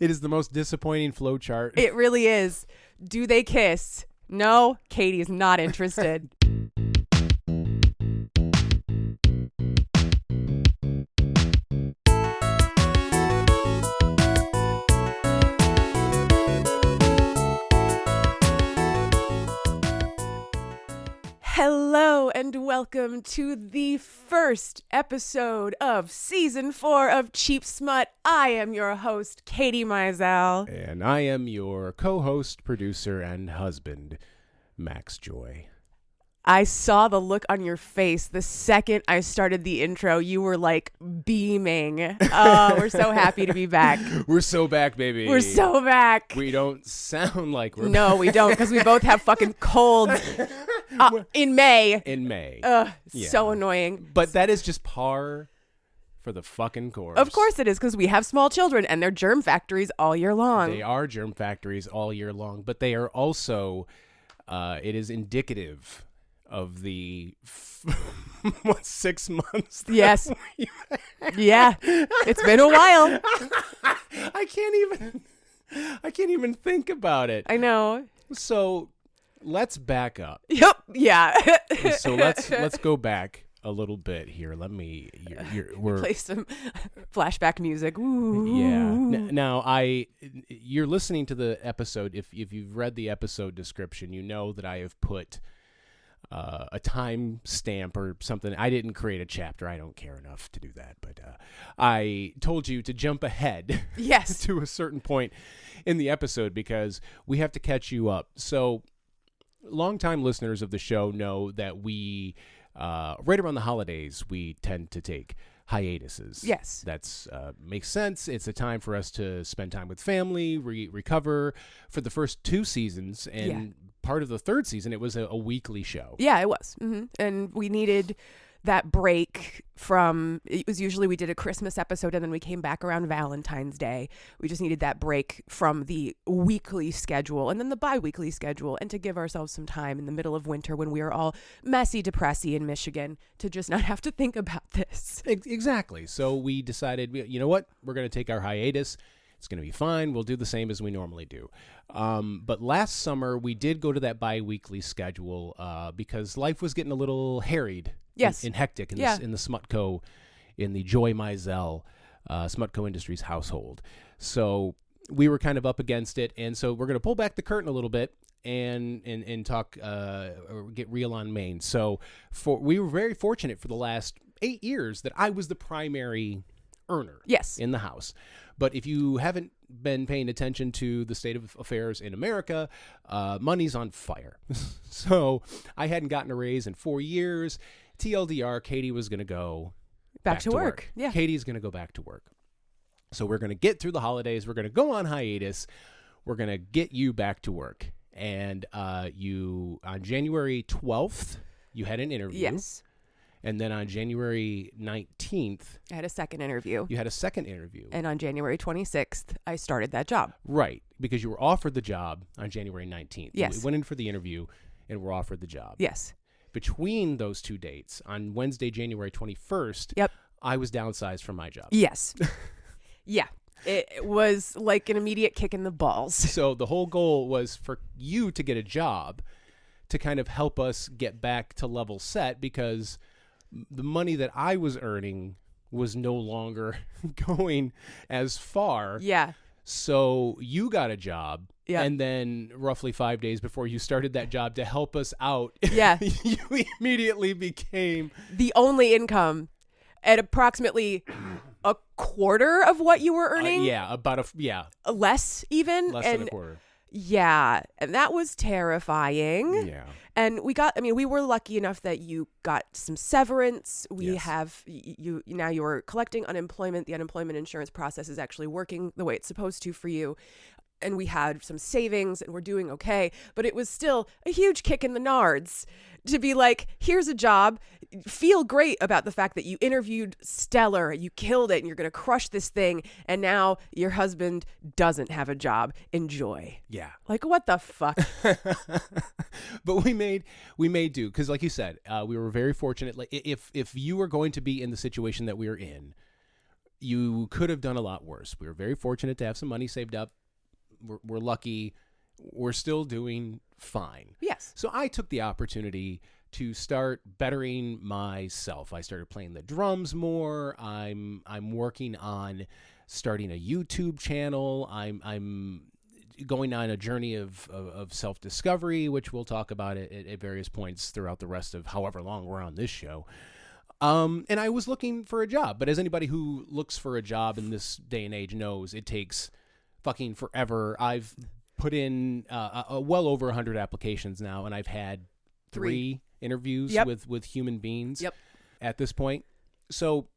It is the most disappointing flow chart. It really is. Do they kiss? No, Katie is not interested. Hello and welcome to the first episode of Season 4 of Cheap Smut. I am your host, Katie Mizell. And I am your co-host, producer, and husband, Maxx Joy. I saw the look on your face the second I started the intro. You were like beaming. Oh, we're so happy to be back. We're so back, baby. We're so back. We don't sound like we're No, we don't, because we both have fucking colds in May. in May. So annoying. But that is just par for the fucking course. Of course it is, because we have small children and they're germ factories all year long. They are germ factories all year long, but they are also, it is indicative of the 6 months. Yes. Yeah. It's been a while. I can't even think about it. I know. So let's back up. Yep. Yeah. So let's go back a little bit here. Let me. We're play some flashback music. Ooh. Yeah. Now you're listening to the episode. If you've read the episode description, you know that I have put a time stamp or something. I didn't create a chapter. I don't care enough to do that. But I told you to jump ahead. Yes. To a certain point in the episode because we have to catch you up. So longtime listeners of the show know that we, right around the holidays, we tend to take hiatuses. Yes. That's makes sense. It's a time for us to spend time with family, recover. For the first 2 seasons and part of the 3rd season, it was a weekly show. Yeah, it was. Mm-hmm. And we needed that break from, it was usually we did a Christmas episode and then we came back around Valentine's Day. We just needed that break from the weekly schedule and then the bi-weekly schedule, and to give ourselves some time in the middle of winter when we are all messy depressy in Michigan to just not have to think about this. Exactly. So we decided, you know what? We're going to take our hiatus. It's going to be fine. We'll do the same as we normally do. But last summer, we did go to that bi-weekly schedule because life was getting a little harried and hectic in the Smutco, in the Joy Mizell Smutco Industries household. So we were kind of up against it. And so we're going to pull back the curtain a little bit and talk or get real on Maine. So we were very fortunate for the last 8 years that I was the primary earner in the house. But if you haven't been paying attention to the state of affairs in America, money's on fire. So I hadn't gotten a raise in 4 years. TLDR, Katie was going to go back to work. Yeah. Katie's going to go back to work. So we're going to get through the holidays. We're going to go on hiatus. We're going to get you back to work. And you, on January 12th, you had an interview. Yes. And then on January 19th... I had a second interview. You had a second interview. And on January 26th, I started that job. Right, because you were offered the job on January 19th. Yes. You went in for the interview and were offered the job. Yes. Between those 2 dates, on Wednesday, January 21st, I was downsized from my job. Yes. Yeah. It was like an immediate kick in the balls. So the whole goal was for you to get a job to kind of help us get back to level set, because the money that I was earning was no longer going as far. Yeah. So you got a job. Yeah. And then roughly 5 days before you started that job to help us out, you immediately became the only income at a approximately quarter of what you were earning. Less even. Less than a quarter. Yeah. And that was terrifying. Yeah. And we were lucky enough that you got some severance. We have, now you're collecting unemployment. The unemployment insurance process is actually working the way it's supposed to for you. And we had some savings and we're doing okay. But it was still a huge kick in the nards to be like, here's a job. Feel great about the fact that you interviewed stellar, you killed it, and you're going to crush this thing. And now your husband doesn't have a job. Enjoy. Yeah. Like, what the fuck? But we made do, because like you said, we were very fortunate. Like if you were going to be in the situation that we were in, you could have done a lot worse. We were very fortunate to have some money saved up. We're lucky. We're still doing fine. Yes. So I took the opportunity to start bettering myself. I started playing the drums more. I'm working on starting a YouTube channel. I'm going on a journey of self-discovery, which we'll talk about at various points throughout the rest of however long we're on this show. And I was looking for a job, but as anybody who looks for a job in this day and age knows, it takes fucking forever. I've put in well over 100 applications now, and I've had three interviews with human beings at this point. So,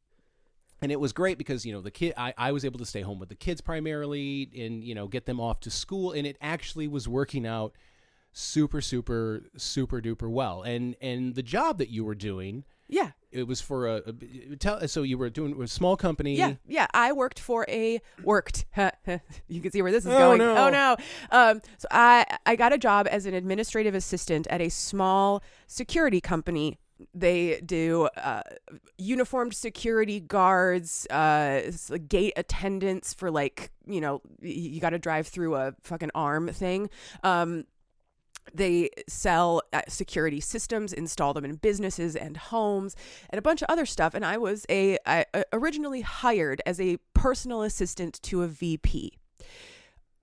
and it was great because, the kid, I was able to stay home with the kids primarily and, get them off to school. And it actually was working out super, super, super duper well. And the job that you were doing, it was for so you were doing a small company. Yeah. I worked for you can see where this is going. Oh no. So I got a job as an administrative assistant at a small security company. They do uniformed security guards, gate attendants for you got to drive through a fucking arm thing. They sell security systems, install them in businesses and homes, and a bunch of other stuff. And I was I originally hired as a personal assistant to a VP.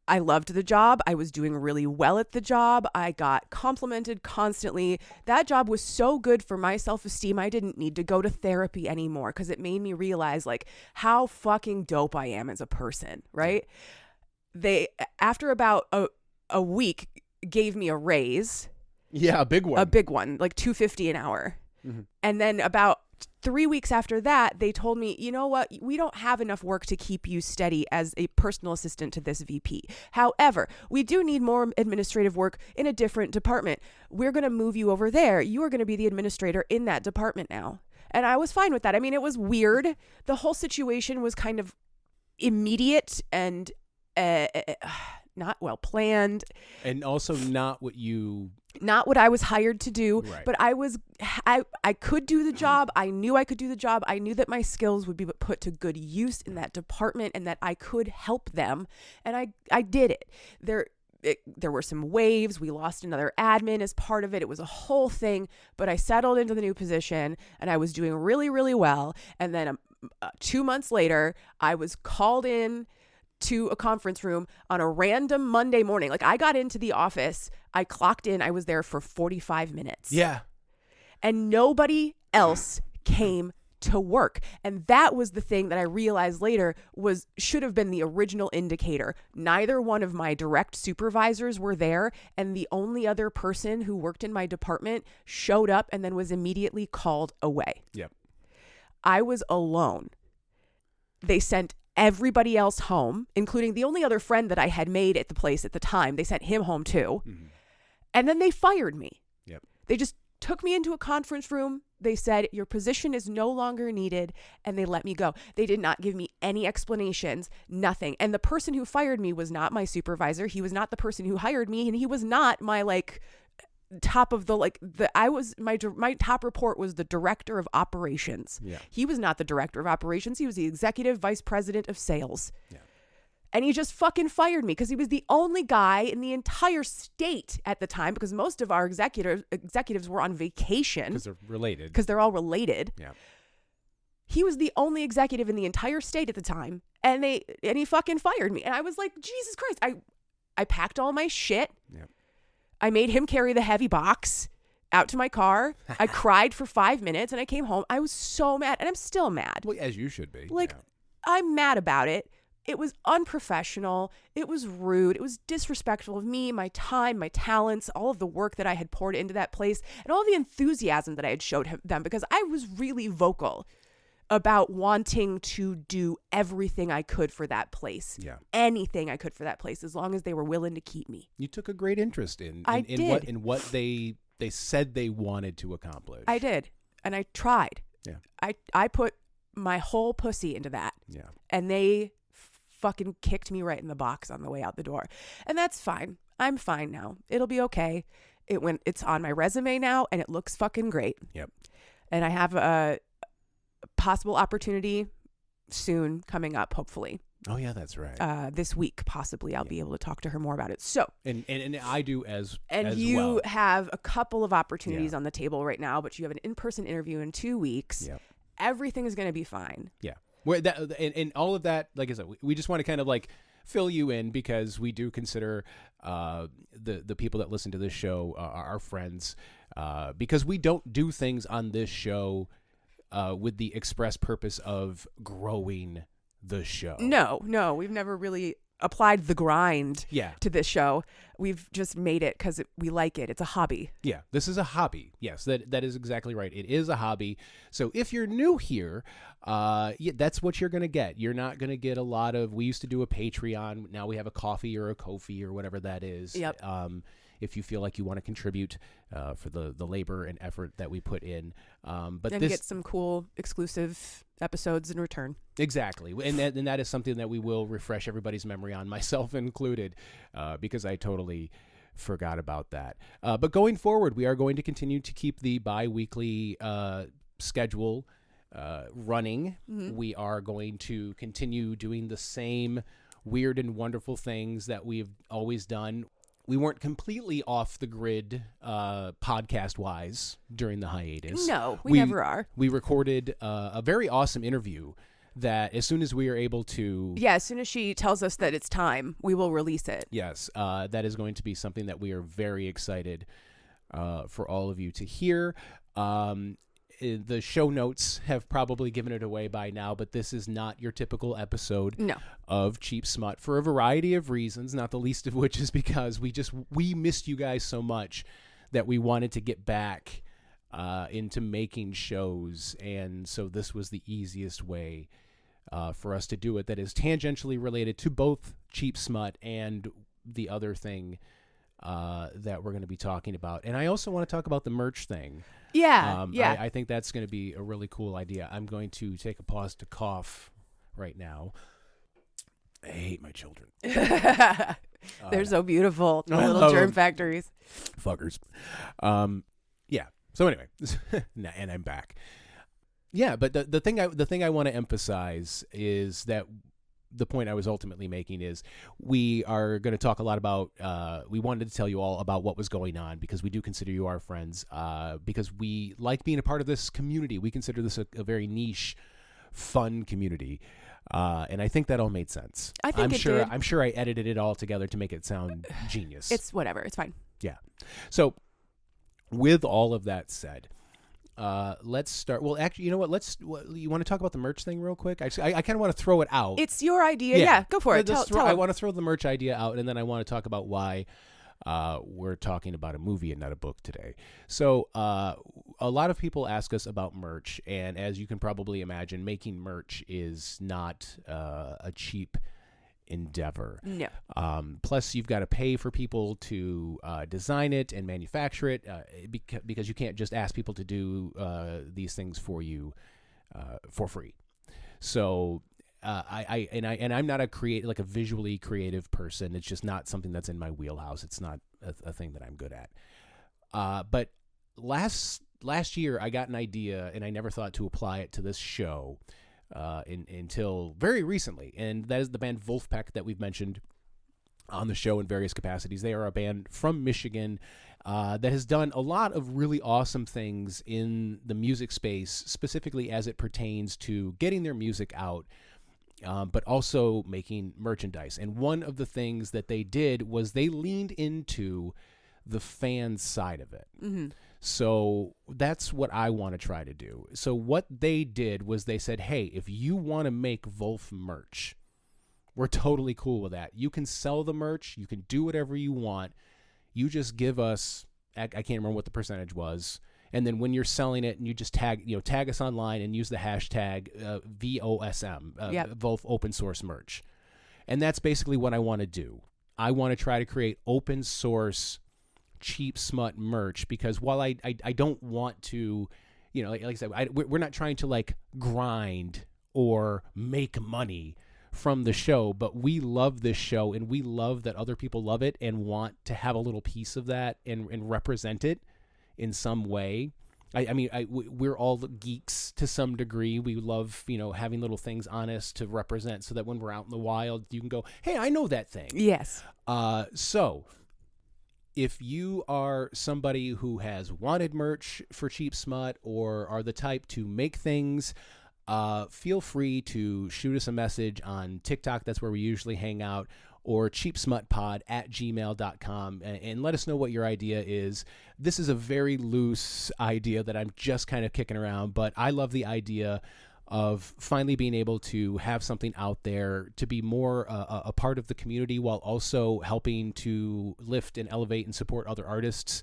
I loved the job. I was doing really well at the job. I got complimented constantly. That job was so good for my self-esteem. I didn't need to go to therapy anymore because it made me realize how fucking dope I am as a person, right? They, after about a week, gave me a raise. Yeah, a big one. A big one, like $250 an hour. Mm-hmm. And then about 3 weeks after that, they told me, you know what? We don't have enough work to keep you steady as a personal assistant to this VP. However, we do need more administrative work in a different department. We're going to move you over there. You are going to be the administrator in that department now. And I was fine with that. I mean, it was weird. The whole situation was kind of immediate and not well planned, and also not what I was hired to do. Right. But I could do the job. I knew I could do the job. I knew that my skills would be put to good use in that department and that I could help them. And I did it. There were some waves. We lost another admin as part of it. It was a whole thing, but I settled into the new position and I was doing really, really well. And then 2 months later, I was called in to a conference room on a random Monday morning. I got into the office, I clocked in, I was there for 45 minutes. Yeah. And nobody else came to work. And that was the thing that I realized later should have been the original indicator. Neither one of my direct supervisors were there, and the only other person who worked in my department showed up and then was immediately called away. Yep. I was alone. They sent everybody else home, including the only other friend that I had made at the place at the time. They sent him home too. Mm-hmm. And then they fired me. Yep. They just took me into a conference room. They said, your position is no longer needed. And they let me go. They did not give me any explanations, nothing. And the person who fired me was not my supervisor. He was not the person who hired me. And he was not my top of my top report was the director of operations. Yeah. He was not the director of operations. He was the executive vice president of sales. Yeah. And he just fucking fired me because he was the only guy in the entire state at the time, because most of our executives were on vacation. Because they're related. Because they're all related. Yeah. He was the only executive in the entire state at the time. And he fucking fired me. And I was like, Jesus Christ. I packed all my shit. Yeah. I made him carry the heavy box out to my car. I cried for 5 minutes and I came home. I was so mad, and I'm still mad. Well, as you should be. I'm mad about it. It was unprofessional. It was rude. It was disrespectful of me, my time, my talents, all of the work that I had poured into that place, and all the enthusiasm that I had showed them, because I was really vocal about wanting to do everything I could for that place. Yeah. Anything I could for that place, as long as they were willing to keep me. You took a great interest in what they said they wanted to accomplish. I did. And I tried. Yeah. I put my whole pussy into that. Yeah. And they fucking kicked me right in the box on the way out the door. And that's fine. I'm fine now. It'll be okay. It's on my resume now, and it looks fucking great. Yep. And I have a possible opportunity soon coming up, hopefully. Oh yeah, that's right. This week, possibly, I'll be able to talk to her more about it. So, and I do as you well. have a couple of opportunities on the table right now, but you have an in-person interview in 2 weeks. Yep. Everything is going to be fine. Yeah. And all of that, like I said, we just want to kind of like fill you in because we do consider the people that listen to this show our friends, because we don't do things on this show with the express purpose of growing the show. No, we've never really applied the grind to this show. We've just made it because we like it. It's a hobby. Yeah, this is a hobby. Yes, that is exactly right. It is a hobby. So if you're new here, that's what you're going to get. You're not going to get a lot of, we used to do a Patreon. Now we have a Coffee or a Ko-fi or whatever that is. Yep. If you feel like you want to contribute for the labor and effort that we put in. But and get some cool exclusive episodes in return. Exactly. And that is something that we will refresh everybody's memory on, myself included, because I totally forgot about that. But going forward, we are going to continue to keep the bi-weekly schedule running. Mm-hmm. We are going to continue doing the same weird and wonderful things that we've always done. We weren't completely off the grid podcast-wise during the hiatus. No, we never are. We recorded a very awesome interview that as soon as we are able to... Yeah, as soon as she tells us that it's time, we will release it. Yes, that is going to be something that we are very excited for all of you to hear. The show notes have probably given it away by now, but this is not your typical episode of Cheap Smut for a variety of reasons, not the least of which is because we missed you guys so much that we wanted to get back into making shows, and so this was the easiest way for us to do it that is tangentially related to both Cheap Smut and the other thing that we're going to be talking about. And I also want to talk about the merch thing. Yeah. I think that's going to be a really cool idea. I'm going to take a pause to cough right now. I hate my children. They're so beautiful. The little germ factories. Fuckers. Yeah. So anyway, and I'm back. Yeah, but the thing I want to emphasize is that the point I was ultimately making is we are going to talk a lot about, we wanted to tell you all about what was going on because we do consider you our friends, because we like being a part of this community. We consider this a very niche, fun community. And I think that all made sense. I'm sure I edited it all together to make it sound genius. It's whatever. It's fine. Yeah. So with all of that said, let's start. Well, actually, you know what? You want to talk about the merch thing real quick? I kind of want to throw it out. It's your idea. Yeah, go for it. I want to throw the merch idea out, and then I want to talk about why we're talking about a movie and not a book today. So a lot of people ask us about merch, and as you can probably imagine, making merch is not a cheap endeavor. No. Plus, you've got to pay for people to design it and manufacture it, because you can't just ask people to do these things for you for free. So I'm not a visually creative person. It's just not something that's in my wheelhouse. It's not a thing that I'm good at. But last year I got an idea, and I never thought to apply it to this show until very recently, and that is the band Wolfpack that we've mentioned on the show in various capacities. They are a band from Michigan that has done a lot of really awesome things in the music space, specifically as it pertains to getting their music out, but also making merchandise. And one of the things that they did was they leaned into the fan side of it. Mm-hmm. So that's what I want to try to do. So what they did was they said, hey, if you want to make Wolf merch, we're totally cool with that. You can sell the merch. You can do whatever you want. You just give us, I can't remember what the percentage was. And then when you're selling it, and you just tag us online and use the hashtag VOSM, Wolf Open Source Merch. And that's basically what I want to do. I want to try to create open source Cheap Smut merch, because while I don't want to, like I said, we're not trying to grind or make money from the show, but we love this show, and we love that other people love it and want to have a little piece of that and represent it in some way. we're all geeks to some degree. We love, having little things on us to represent so that when we're out in the wild, you can go, hey, I know that thing. Yes. So if you are somebody who has wanted merch for Cheap Smut or are the type to make things, feel free to shoot us a message on TikTok. That's where we usually hang out. Or cheapsmutpod@gmail.com and let us know what your idea is. This is a very loose idea that I'm just kind of kicking around, but I love the idea of finally being able to have something out there to be more a part of the community while also helping to lift and elevate and support other artists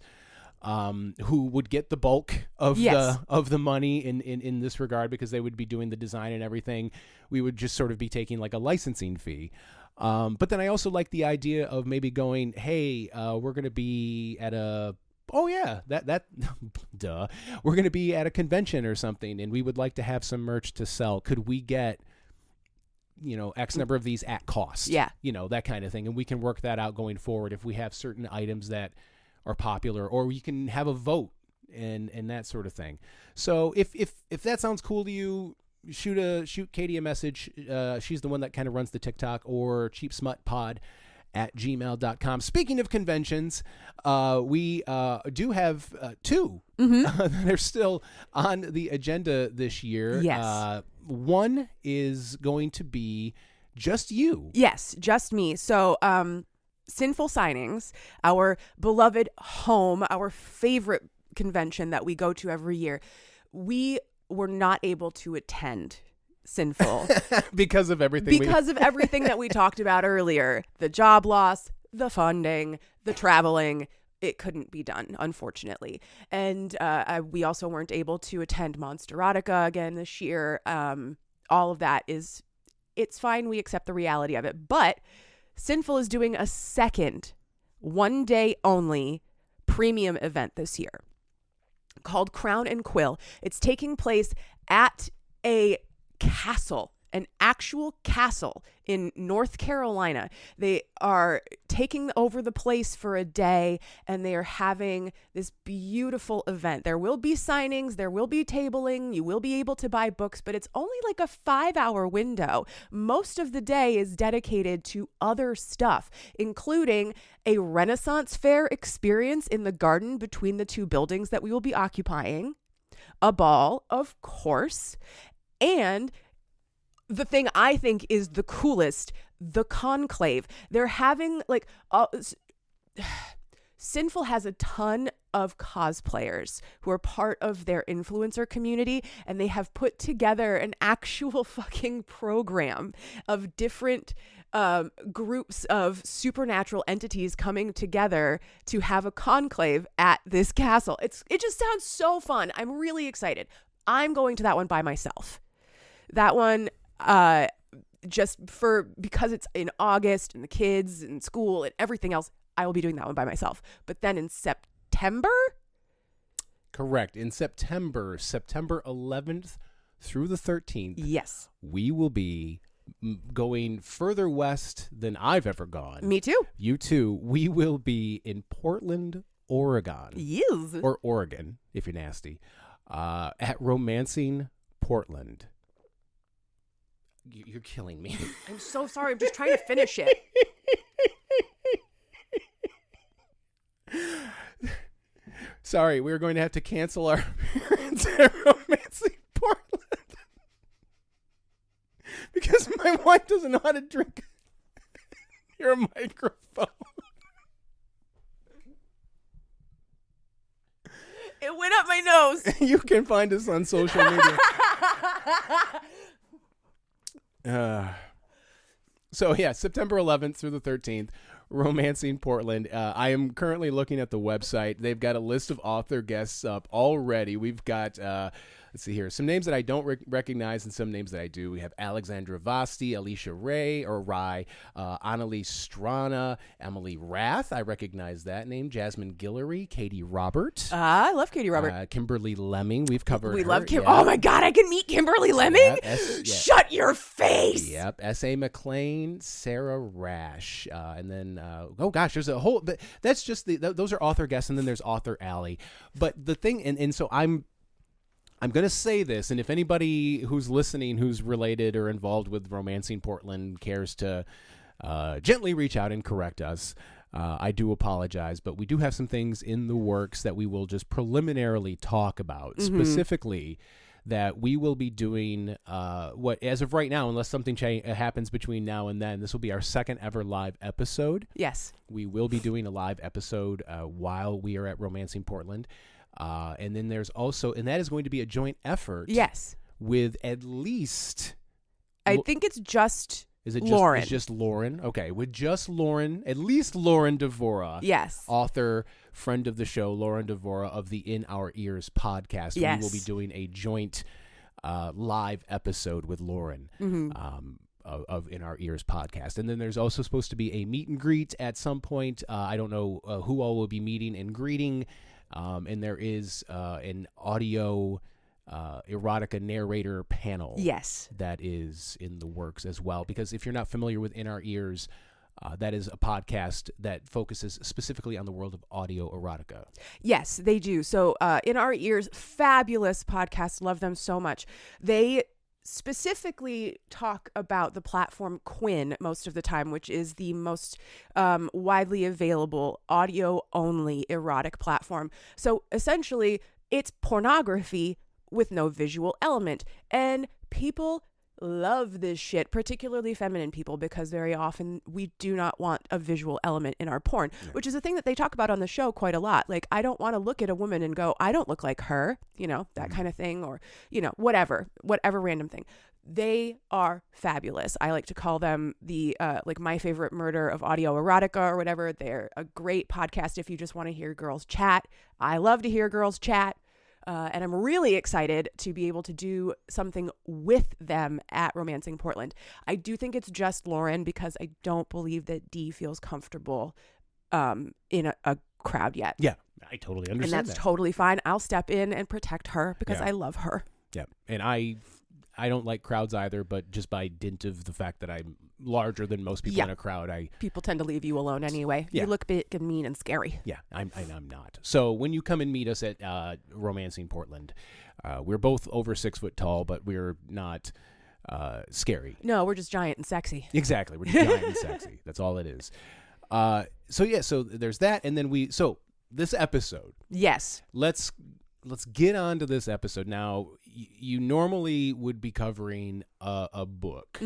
who would get the bulk of the money in this regard because they would be doing the design and everything. We would just sort of be taking like a licensing fee. But then I also like the idea of maybe going, hey, we're going to be at we're going to be at a convention or something, and we would like to have some merch to sell. Could we get, X number of these at cost? Yeah. That kind of thing. And we can work that out going forward if we have certain items that are popular, or we can have a vote and that sort of thing. So if that sounds cool to you, shoot Katie a message. She's the one that kind of runs the TikTok, or cheapsmutpod@gmail.com. Speaking of conventions, we do have two that are still on the agenda this year. Yes. One is going to be just you. Yes, just me. So, Sinful Signings, our beloved home, our favorite convention that we go to every year. We were not able to attend Sinful because of everything that we talked about earlier. The job loss, the funding, the traveling. It couldn't be done, unfortunately. And we also weren't able to attend Monsterotica again this year. All of that it's fine. We accept the reality of it. But Sinful is doing a second, one day only premium event this year called Crown and Quill. It's taking place at a castle, an actual castle in North Carolina. They are taking over the place for a day, and they are having this beautiful event. There will be signings, there will be tabling, you will be able to buy books, but it's only like a 5-hour window. Most of the day is dedicated to other stuff, including a Renaissance fair experience in the garden between the two buildings that we will be occupying, a ball, of course, and the thing I think is the coolest, the conclave. They're having Sinful has a ton of cosplayers who are part of their influencer community, and they have put together an actual fucking program of different groups of supernatural entities coming together to have a conclave at this castle. It just sounds so fun. I'm really excited. I'm going to that one by myself. That one, because it's in August and the kids and school and everything else, I will be doing that one by myself. But then in September? Correct. In September 11th through the 13th. Yes. We will be going further west than I've ever gone. Me too. You too. We will be in Portland, Oregon. Yes. Or Oregon, if you're nasty. At Romancing Portland. You're killing me. I'm so sorry. I'm just trying to finish it. Sorry, we're going to have to cancel our appearance at Romancing Portland because my wife doesn't know how to drink your microphone. It went up my nose. You can find us on social media. So yeah, September 11th through the 13th, Romancing Portland. I am currently looking at the website. They've got a list of author guests up already. We've got, let's see here, some names that I don't recognize and some names that I do. We have Alexandra Vasti, Alicia Rai, Annalise Strana, Emily Rath. I recognize that name. Jasmine Guillory, Katie Robert. I love Katie Robert. Kimberly Lemming. We've covered We her. love Kim. Yeah. Oh my God, I can meet Kimberly Lemming? Yeah, Shut your face. Yep. S.A. McLean, Sarah Rash. And then, oh gosh, there's a whole, that's just those are author guests. And then there's author alley. But the thing, and so I'm I'm going to say this, and if anybody who's listening who's related or involved with Romancing Portland cares to gently reach out and correct us, I do apologize, but we do have some things in the works that we will just preliminarily talk about, specifically that we will be doing what, as of right now, unless something happens between now and then, this will be our second ever live episode. Yes. We will be doing a live episode while we are at Romancing Portland. And then there's also, and that is going to be a joint effort. Yes. With at least, I think it's just Lauren. It's just Lauren. Okay. With just Lauren, at least Lauren Devora. Yes. Author, friend of the show, Lauren Devora of the In Our Ears podcast. Yes. We will be doing a joint live episode with Lauren. Of In Our Ears podcast. And then there's also supposed to be a meet and greet at some point. I don't know who all will be meeting and greeting. And there is an audio erotica narrator panel. Yes. That is in the works as well. Because if you're not familiar with In Our Ears, that is a podcast that focuses specifically on the world of audio erotica. Yes, they do. So In Our Ears, fabulous podcast. Love them so much. They specifically talk about the platform Quinn most of the time, which is the most widely available audio-only erotic platform. So essentially, it's pornography with no visual element. And people love this shit, particularly feminine people, because very often we do not want a visual element in our porn, which is a thing that they talk about on the show quite a lot. Like, I don't want to look at a woman and go, I don't look like her, that kind of thing, or, whatever random thing. They are fabulous. I like to call them the, my favorite murder of audio erotica or whatever. They're a great podcast if you just want to hear girls chat. I love to hear girls chat. And I'm really excited to be able to do something with them at Romancing Portland. I do think it's just Lauren because I don't believe that Dee feels comfortable in a crowd yet. Yeah, I totally understand and that's totally fine. I'll step in and protect her because I love her. Yeah, and I don't like crowds either, but just by dint of the fact that I'm larger than most people in a crowd, people tend to leave you alone anyway. Yeah. You look big and mean and scary. Yeah, I'm not. So when you come and meet us at Romancing Portland, we're both over 6 foot tall, but we're not scary. No, we're just giant and sexy. Exactly, we're just giant and sexy. That's all it is. So there's that, and then this episode. Yes. Let's get on to this episode now. You normally would be covering a book,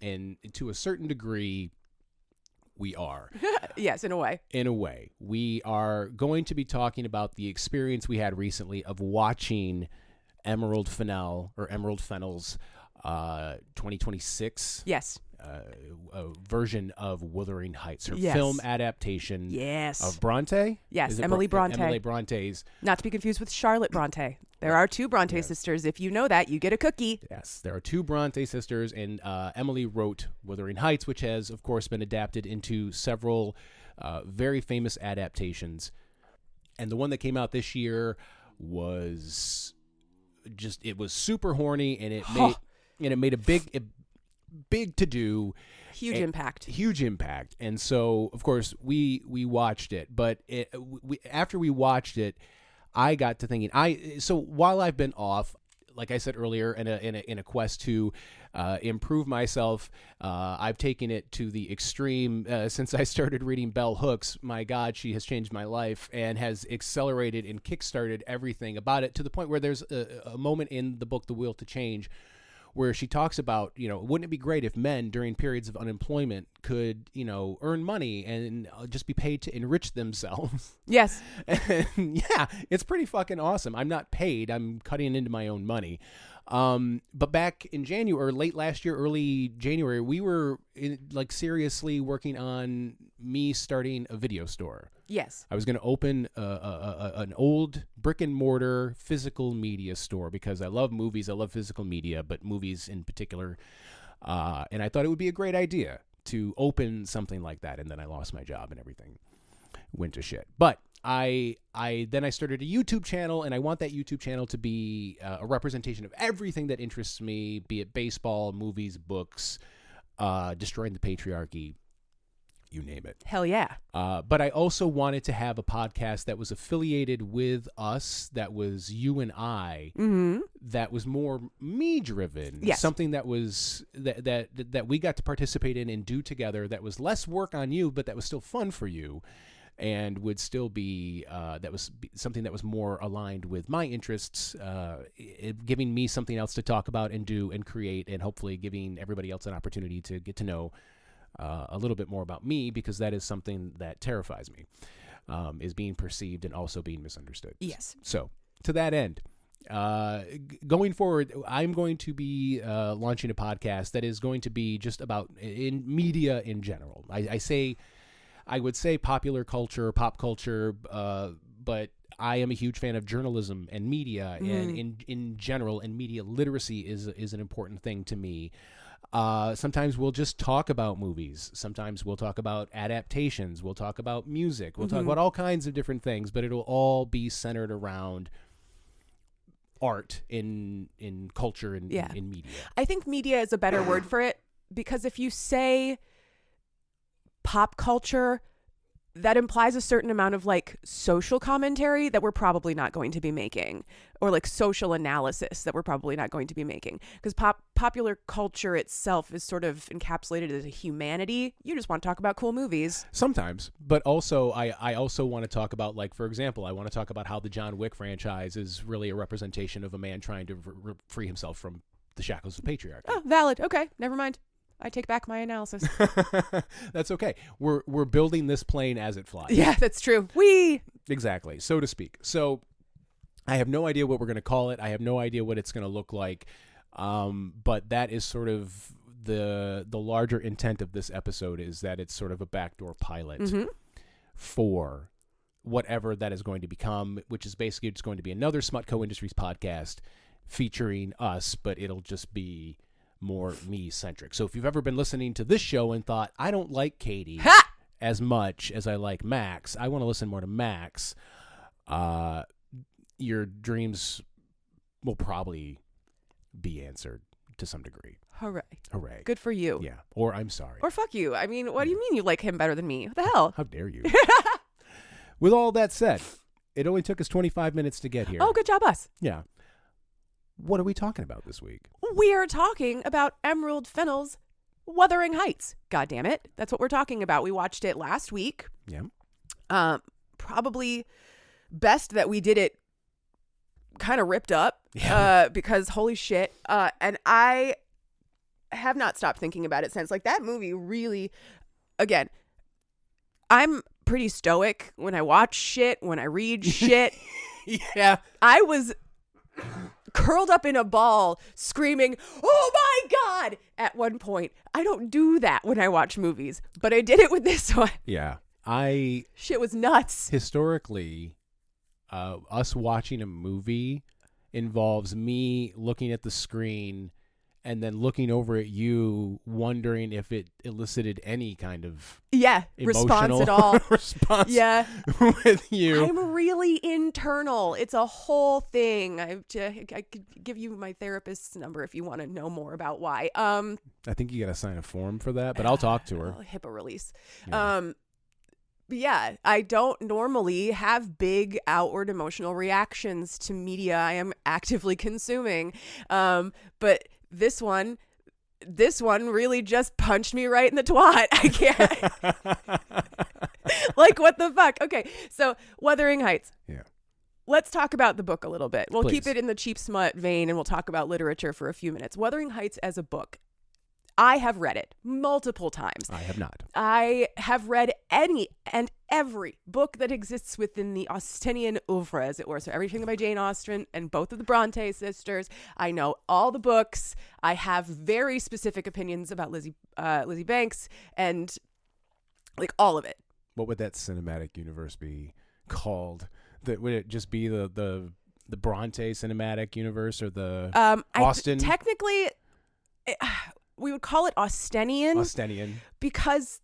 and to a certain degree, we are. Yes, in a way. In a way. We are going to be talking about the experience we had recently of watching Emerald Fennell's 2026 version of Wuthering Heights, her film adaptation of Bronte. Yes, Emily Bronte. Emily Bronte's. Not to be confused with Charlotte Bronte. There are 2 Bronte sisters. If you know that, you get a cookie. Yes, there are 2 Bronte sisters, and Emily wrote Wuthering Heights, which has, of course, been adapted into several very famous adaptations. And the one that came out this year was it was super horny, and it made a big to do. Huge impact. And so, of course, we watched it, but after we watched it, I got to thinking, so while I've been off, like I said earlier, in a quest to improve myself, I've taken it to the extreme. Since I started reading Bell Hooks, my God, she has changed my life and has accelerated and kickstarted everything about it, to the point where there's a moment in the book, The Will to Change, where she talks about, wouldn't it be great if men during periods of unemployment could, earn money and just be paid to enrich themselves? Yes. And yeah, it's pretty fucking awesome. I'm not paid. I'm cutting into my own money. But back in January, or late last year, early January, we were seriously working on me starting a video store. Yes. I was going to open an old brick and mortar physical media store because I love movies. I love physical media, but movies in particular. And I thought it would be a great idea to open something like that. And then I lost my job and everything went to shit. But I started a YouTube channel, and I want that YouTube channel to be a representation of everything that interests me, be it baseball, movies, books, destroying the patriarchy. you name it. Hell yeah. But I also wanted to have a podcast that was affiliated with us, that was you and I, that was more me driven. Yes. Something that was that we got to participate in and do together, that was less work on you, but that was still fun for you, and would still be something that was more aligned with my interests, giving me something else to talk about and do and create, and hopefully giving everybody else an opportunity to get to know a little bit more about me, because that is something that terrifies me, is being perceived and also being misunderstood. Yes. So to that end, going forward, I'm going to be launching a podcast that is going to be just about in media in general. I would say popular culture, pop culture, but I am a huge fan of journalism and media, and in general, and media literacy is an important thing to me. Sometimes we'll just talk about movies. Sometimes we'll talk about adaptations. We'll talk about music. We'll talk about all kinds of different things, but it'll all be centered around art in culture and in media. I think media is a better word for it, because if you say pop culture, that implies a certain amount of like social commentary that we're probably not going to be making, or like social analysis that we're probably not going to be making, because popular culture itself is sort of encapsulated as a humanity. You just want to talk about cool movies Sometimes, but also I also want to talk about, like, for example, I want to talk about how the John Wick franchise is really a representation of a man trying to free himself from the shackles of patriarchy. Oh, valid. Okay, never mind. I take back my analysis. That's okay. We're building this plane as it flies. Yeah, that's true. Exactly, so to speak. So I have no idea what we're going to call it. I have no idea what it's going to look like. But that is sort of the larger intent of this episode, is that it's sort of a backdoor pilot for whatever that is going to become, which is basically just going to be another Smutco Industries podcast featuring us, but it'll just be more me-centric. So if you've ever been listening to this show and thought, I don't like Katie as much as I like Maxx, I want to listen more to Maxx, your dreams will probably be answered to some degree. Hooray. Good for you. Yeah. Or I'm sorry. Or fuck you. I mean, what do you mean you like him better than me? What the hell? How dare you? With all that said, it only took us 25 minutes to get here. Oh, good job, us. Yeah. What are we talking about this week? We are talking about Emerald Fennell's Wuthering Heights. God damn it. That's what we're talking about. We watched it last week. Yeah. Probably best that we did it kind of ripped up. Yeah. Because holy shit. And I have not stopped thinking about it since. Like, that movie really, again, I'm pretty stoic when I watch shit, when I read shit. Yeah. I was curled up in a ball screaming, "Oh my God!" at one point. I don't do that when I watch movies, but I did it with this one. Yeah. Shit was nuts. Historically, us watching a movie involves me looking at the screen and then looking over at you, wondering if it elicited any kind of response at all. response with you. I'm really internal. It's a whole thing. I could give you my therapist's number if you want to know more about why. I think you got to sign a form for that, but I'll talk to her. HIPAA release. Yeah. But yeah, I don't normally have big outward emotional reactions to media I am actively consuming. But this one really just punched me right in the twat. I can't. Like, what the fuck? Okay, so Wuthering Heights. Yeah. Let's talk about the book a little bit. We'll Please. keep it in the cheap smut vein, and we'll talk about literature for a few minutes. Wuthering Heights as a book. I have read it multiple times. I have not. I have read any and every book that exists within the Austenian oeuvre, as it were. So everything by Jane Austen and both of the Bronte sisters. I know all the books. I have very specific opinions about Lizzie Banks and like all of it. What would that cinematic universe be called? Would it just be the Bronte cinematic universe, or the Austen? Technically, we would call it Austenian. Because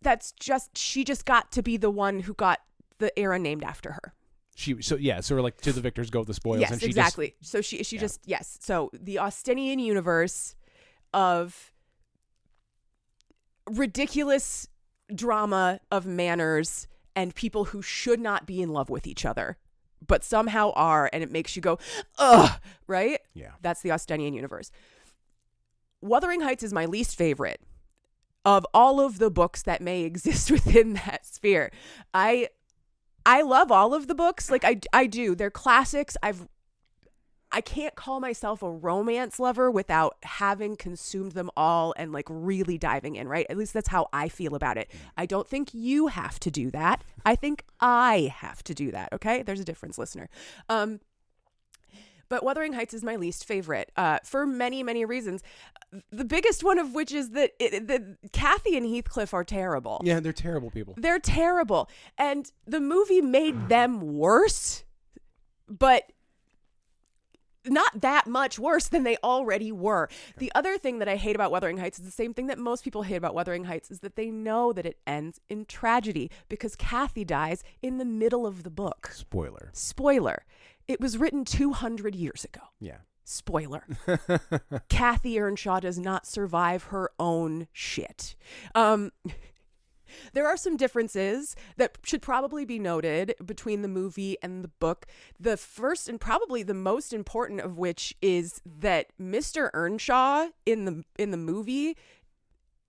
she just got to be the one who got the era named after her. So like, to the victors go the spoils. Yes, and she exactly. So so the Austenian universe of ridiculous drama of manners and people who should not be in love with each other, but somehow are, and it makes you go, ugh, right? Yeah. That's the Austenian universe. Wuthering Heights is my least favorite of all of the books that may exist within that sphere. I love all of the books. Like I do. They're classics. I can't call myself a romance lover without having consumed them all and like really diving in, right? At least that's how I feel about it. I don't think you have to do that. I think I have to do that. Okay. There's a difference, listener. But Wuthering Heights is my least favorite for many, many reasons. The biggest one of which is that Kathy and Heathcliff are terrible. Yeah, they're terrible people. They're terrible. And the movie made them worse, but not that much worse than they already were. Okay. The other thing that I hate about Wuthering Heights is the same thing that most people hate about Wuthering Heights, is that they know that it ends in tragedy because Kathy dies in the middle of the book. Spoiler. It was written 200 years ago. Yeah. Spoiler. Kathy Earnshaw does not survive her own shit. There are some differences that should probably be noted between the movie and the book. The first and probably the most important of which is that Mr. Earnshaw in the movie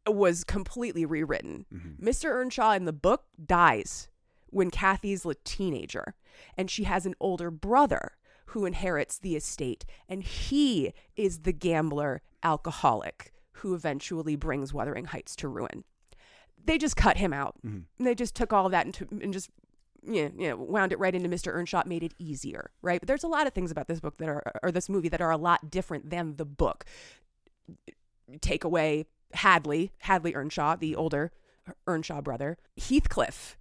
was completely rewritten. Mm-hmm. Mr. Earnshaw in the book dies when Kathy's a teenager, and she has an older brother who inherits the estate, and he is the gambler alcoholic who eventually brings Wuthering Heights to ruin. They just cut him out. Mm-hmm. They just took all of that and just wound it right into Mr. Earnshaw, made it easier, right? But there's a lot of things about this book or this movie that are a lot different than the book. Take away Hadley Earnshaw, the older Earnshaw brother. Heathcliff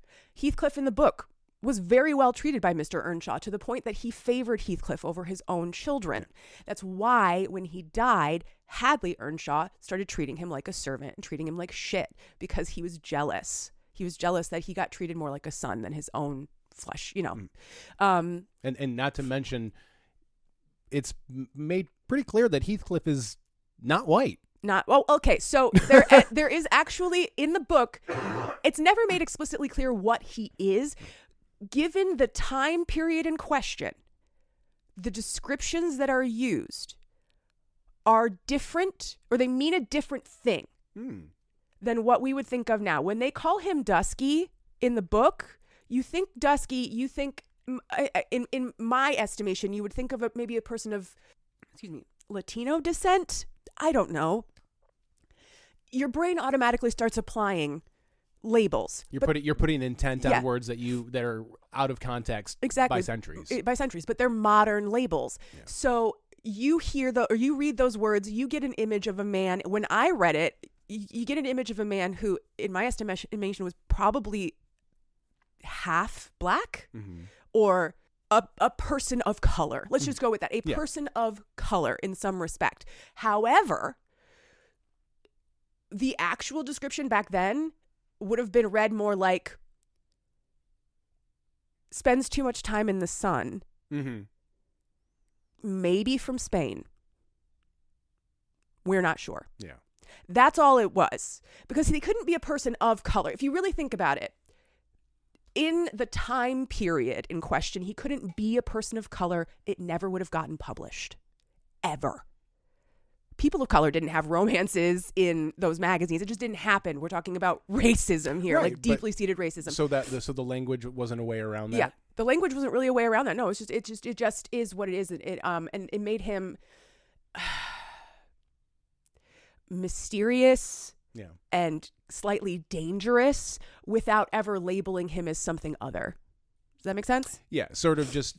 in the book was very well treated by Mr. Earnshaw to the point that he favored Heathcliff over his own children. That's why when he died, Hadley Earnshaw started treating him like a servant and treating him like shit because he was jealous. He was jealous that he got treated more like a son than his own flesh, And not to mention, it's made pretty clear that Heathcliff is not white. Okay. So there is actually in the book, it's never made explicitly clear what he is. Given the time period in question, the descriptions that are used are different, or they mean a different thing than what we would think of now. When they call him Dusky in the book, you think Dusky, you think, in my estimation, you would think of maybe a person of, Latino descent. I don't know. Your brain automatically starts applying labels. You're putting intent on words that are out of context by centuries. But they're modern labels. Yeah. So you hear you read those words, you get an image of a man. When I read it, you get an image of a man who, in my estimation, was probably half black or a person of color. Let's just go with that. A person of color in some respect. However, the actual description back then would have been read more like spends too much time in the sun. Mm-hmm. Maybe from Spain. We're not sure. Yeah. That's all it was. Because he couldn't be a person of color. If you really think about it, in the time period in question, he couldn't be a person of color. It never would have gotten published. Ever. People of color didn't have romances in those magazines. It just didn't happen. We're talking about racism here, like deeply seated racism. So the language wasn't a way around that. Yeah, the language wasn't really a way around that. No, it just is what it is. And it made him mysterious and slightly dangerous without ever labeling him as something other. Does that make sense? Yeah, sort of just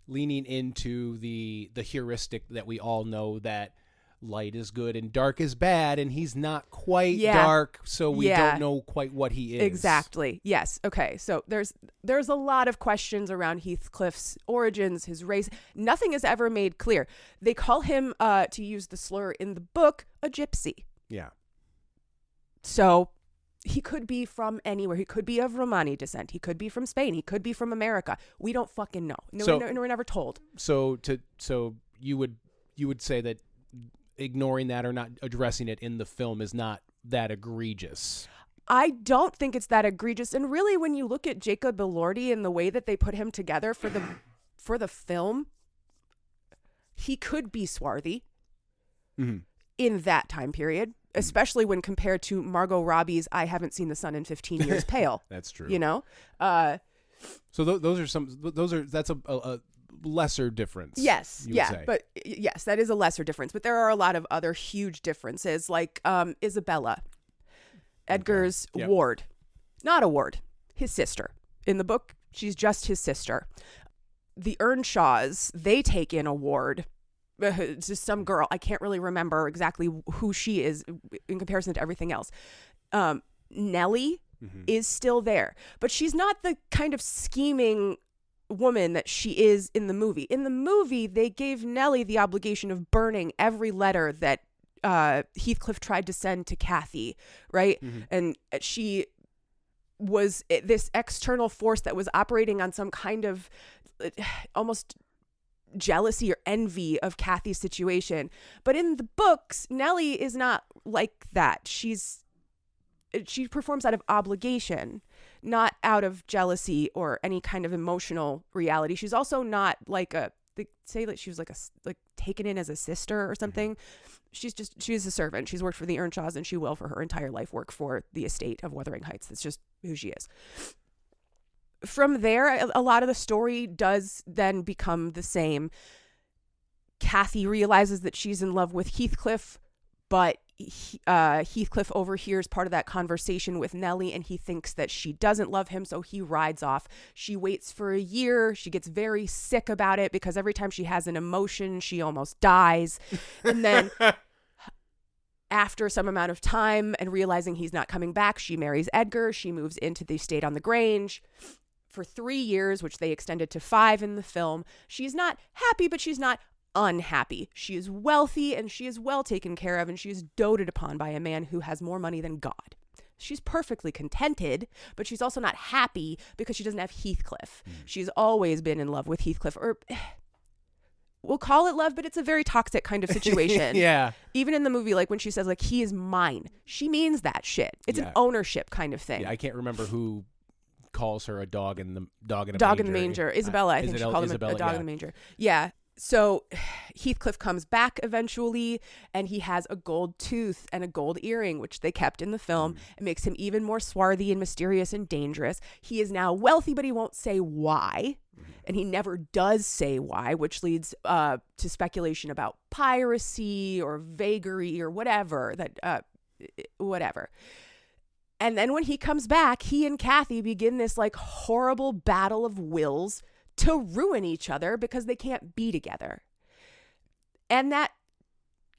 leaning into the heuristic that we all know that light is good and dark is bad, and he's not quite dark, so we don't know quite what he is. Exactly. Yes. Okay. So there's a lot of questions around Heathcliff's origins, his race. Nothing is ever made clear. They call him, to use the slur in the book, a gypsy. Yeah. So he could be from anywhere. He could be of Romani descent. He could be from Spain. He could be from America. We don't fucking know. We're never told. So you would say that ignoring that or not addressing it in the film is not that egregious. I don't think it's that egregious. And really, when you look at Jacob Elordi and the way that they put him together for the film, he could be swarthy in that time period, especially when compared to Margot Robbie's "I haven't seen the sun in 15 years" pale. That's true. You know? So that's a lesser difference. Yes. Yeah. Say. But yes, that is a lesser difference. But there are a lot of other huge differences, like Isabella, Edgar's ward. Not a ward, his sister. In the book, she's just his sister. The Earnshaws, they take in a ward. Just some girl. I can't really remember exactly who she is in comparison to everything else. Nellie is still there, but she's not the kind of scheming woman that she is in the movie. In the movie, they gave Nellie the obligation of burning every letter that Heathcliff tried to send to Kathy, right? And she was this external force that was operating on some kind of almost jealousy or envy of Kathy's situation. But in the books, Nellie is not like that. She performs out of obligation, not out of jealousy or any kind of emotional reality. She's also not like they say that she was like taken in as a sister or something. She's a servant. She's worked for the Earnshaws, and she will for her entire life work for the estate of Wuthering Heights. That's just who she is. From there, a lot of the story does then become the same. Kathy realizes that she's in love with Heathcliff, but Heathcliff overhears part of that conversation with Nellie, and he thinks that she doesn't love him, so he rides off. She waits for a year. She gets very sick about it because every time she has an emotion, she almost dies. And then after some amount of time and realizing he's not coming back, she marries Edgar. She moves into the estate on the Grange for 3 years, which they extended to 5 in the film. She's not happy, but she's not unhappy. She is wealthy and she is well taken care of, and she is doted upon by a man who has more money than God. She's perfectly contented, but she's also not happy because she doesn't have Heathcliff. She's always been in love with Heathcliff, or we'll call it love, but it's a very toxic kind of situation. Yeah. Even in the movie, like when she says like, he is mine, she means that shit. It's an ownership kind of thing. Yeah, I can't remember who calls her a dog in the dog in the manger. Isabella, I think she called him a dog in the manger. Yeah. So Heathcliff comes back eventually, and he has a gold tooth and a gold earring, which they kept in the film. It makes him even more swarthy and mysterious and dangerous. He is now wealthy, but he won't say why. And he never does say why, which leads to speculation about piracy or vagary or whatever. Whatever. And then when he comes back, he and Kathy begin this like horrible battle of wills to ruin each other because they can't be together. And that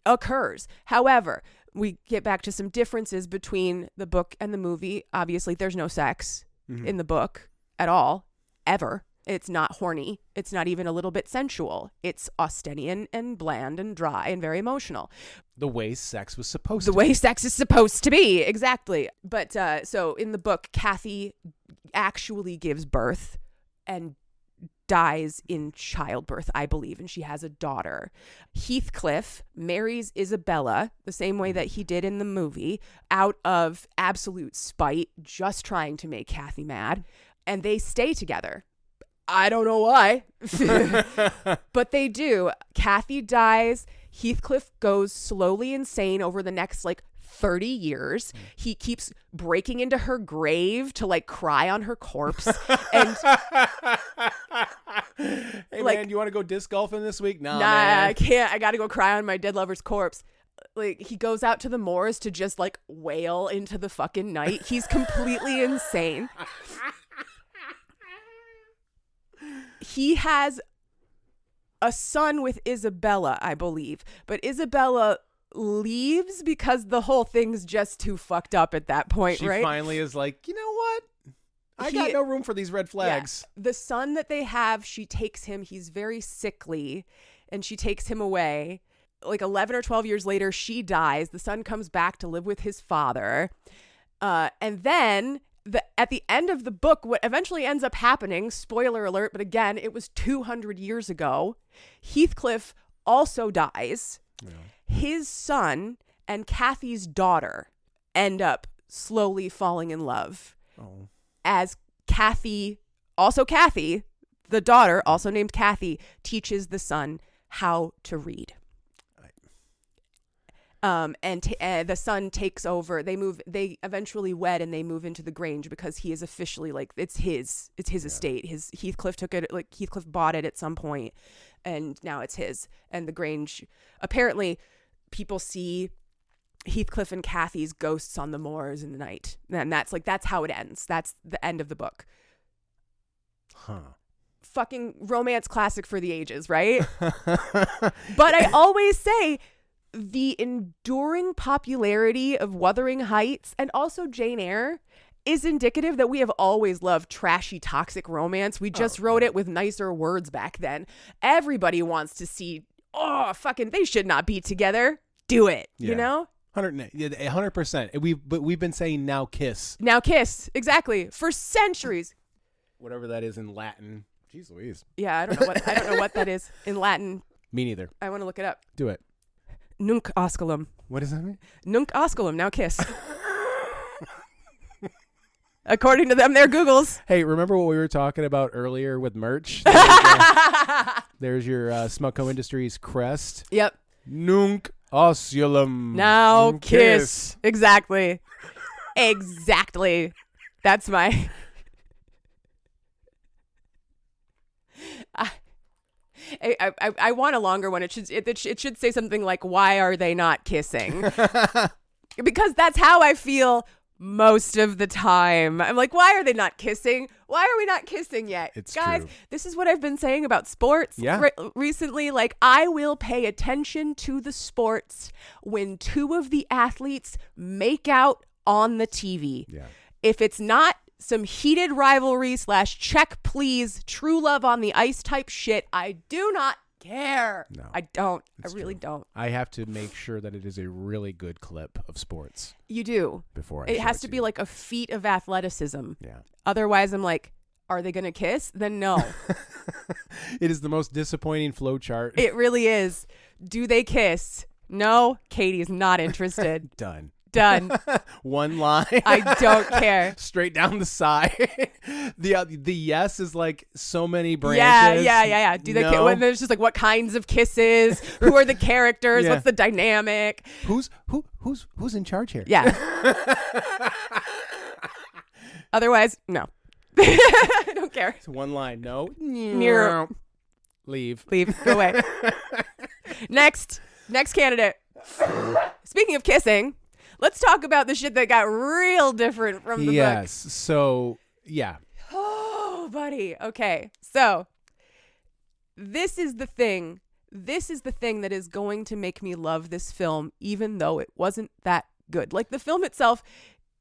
occurs. However, we get back to some differences between the book and the movie. Obviously, there's no sex in the book at all, ever. It's not horny. It's not even a little bit sensual. It's Austenian and bland and dry and very emotional. The way sex was supposed to be. The way sex is supposed to be, exactly. But so in the book, Kathy actually gives birth and dies in childbirth, I believe, and she has a daughter. Heathcliff marries Isabella the same way that he did in the movie, out of absolute spite, just trying to make Kathy mad, and they stay together. I don't know why, but they do. Kathy dies. Heathcliff goes slowly insane over the next 30 years. He keeps breaking into her grave to cry on her corpse. And hey man, you want to go disc golfing this week? Nah, man. I can't. I got to go cry on my dead lover's corpse. He goes out to the moors to just wail into the fucking night. He's completely insane. He has a son with Isabella, I believe, but Isabella leaves because the whole thing's just too fucked up at that point, right? She finally is like, you know what? I got no room for these red flags. Yeah. The son that they have, she takes him. He's very sickly, and she takes him away. 11 or 12 years later, she dies. The son comes back to live with his father. And then at the end of the book, what eventually ends up happening, spoiler alert, but again, it was 200 years ago, Heathcliff also dies. Yeah. His son and Kathy's daughter end up slowly falling in love Oh. as Kathy, the daughter, also named Kathy, teaches the son how to read. And the son takes over. They eventually wed, and they move into the Grange because he is officially like it's his estate. Heathcliff took it, like Heathcliff bought it at some point, and now it's his. And the Grange, apparently, people see Heathcliff and Kathy's ghosts on the moors in the night, and that's how it ends. That's the end of the book. Huh. Fucking romance classic for the ages, right? But I always say, the enduring popularity of Wuthering Heights and also Jane Eyre is indicative that we have always loved trashy, toxic romance. We just wrote it with nicer words back then. Everybody wants to see, fucking, they should not be together. Do it, you know? 100%. We've been saying now kiss. Now kiss, exactly, for centuries. Whatever that is in Latin. Jeez Louise. Yeah, I don't know what that is in Latin. Me neither. I want to look it up. Do it. Nunc osculum. What does that mean? Nunc osculum. Now kiss. According to them, their Googles. Hey, remember what we were talking about earlier with merch? There's your Smugco Industries crest. Yep. Nunc osculum. Now kiss. Exactly. That's my... I want a longer one. It should say something like, why are they not kissing? Because that's how I feel most of the time. I'm like, why are they not kissing? Why are we not kissing yet? Guys, true. This is what I've been saying about sports recently. Like, I will pay attention to the sports when two of the athletes make out on the TV. Yeah. If it's not some heated rivalry / check please, true love on the ice type shit, I do not care. No, I don't. I really don't. I have to make sure that it is a really good clip of sports. You do. Before it has to be like a feat of athleticism. Yeah. Otherwise, I'm like, are they going to kiss? Then no. It is the most disappointing flow chart. It really is. Do they kiss? No. Katie is not interested. Done. One line. I don't care. Straight down the side. The yes is like so many branches. Yeah. Do they kiss? When there's just like, what kinds of kisses? Who are the characters? Yeah. What's the dynamic? Who's in charge here? Yeah. Otherwise, no. I don't care. It's one line. No. Leave. Go away. Next candidate. Speaking of kissing, let's talk about the shit that got real different from the book. Yes. So, yeah. Oh, buddy. Okay. So, this is the thing. This is the thing that is going to make me love this film, even though it wasn't that good. Like, the film itself,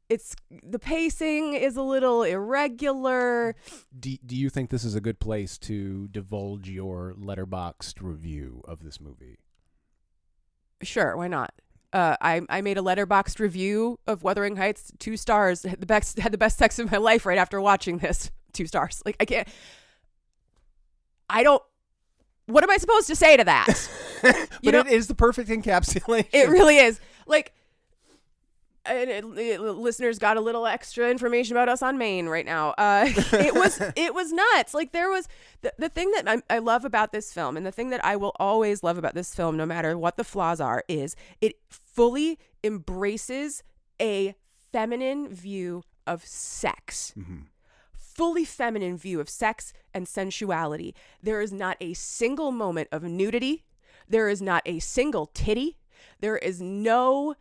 the pacing is a little irregular. Do you think this is a good place to divulge your letterboxed review of this movie? Sure, why not? I made a letterboxed review of Wuthering Heights, 2 stars. Had the best sex of my life right after watching this. 2 stars. Like, what am I supposed to say to that? It is the perfect encapsulation. It really is. Like, listeners got a little extra information about us on Maine right now. It was nuts. Like, there was the thing that I love about this film, and the thing that I will always love about this film, no matter what the flaws are, is it fully embraces a feminine view of sex. Mm-hmm. Fully feminine view of sex and sensuality. There is not a single moment of nudity. There is not a single titty. There is no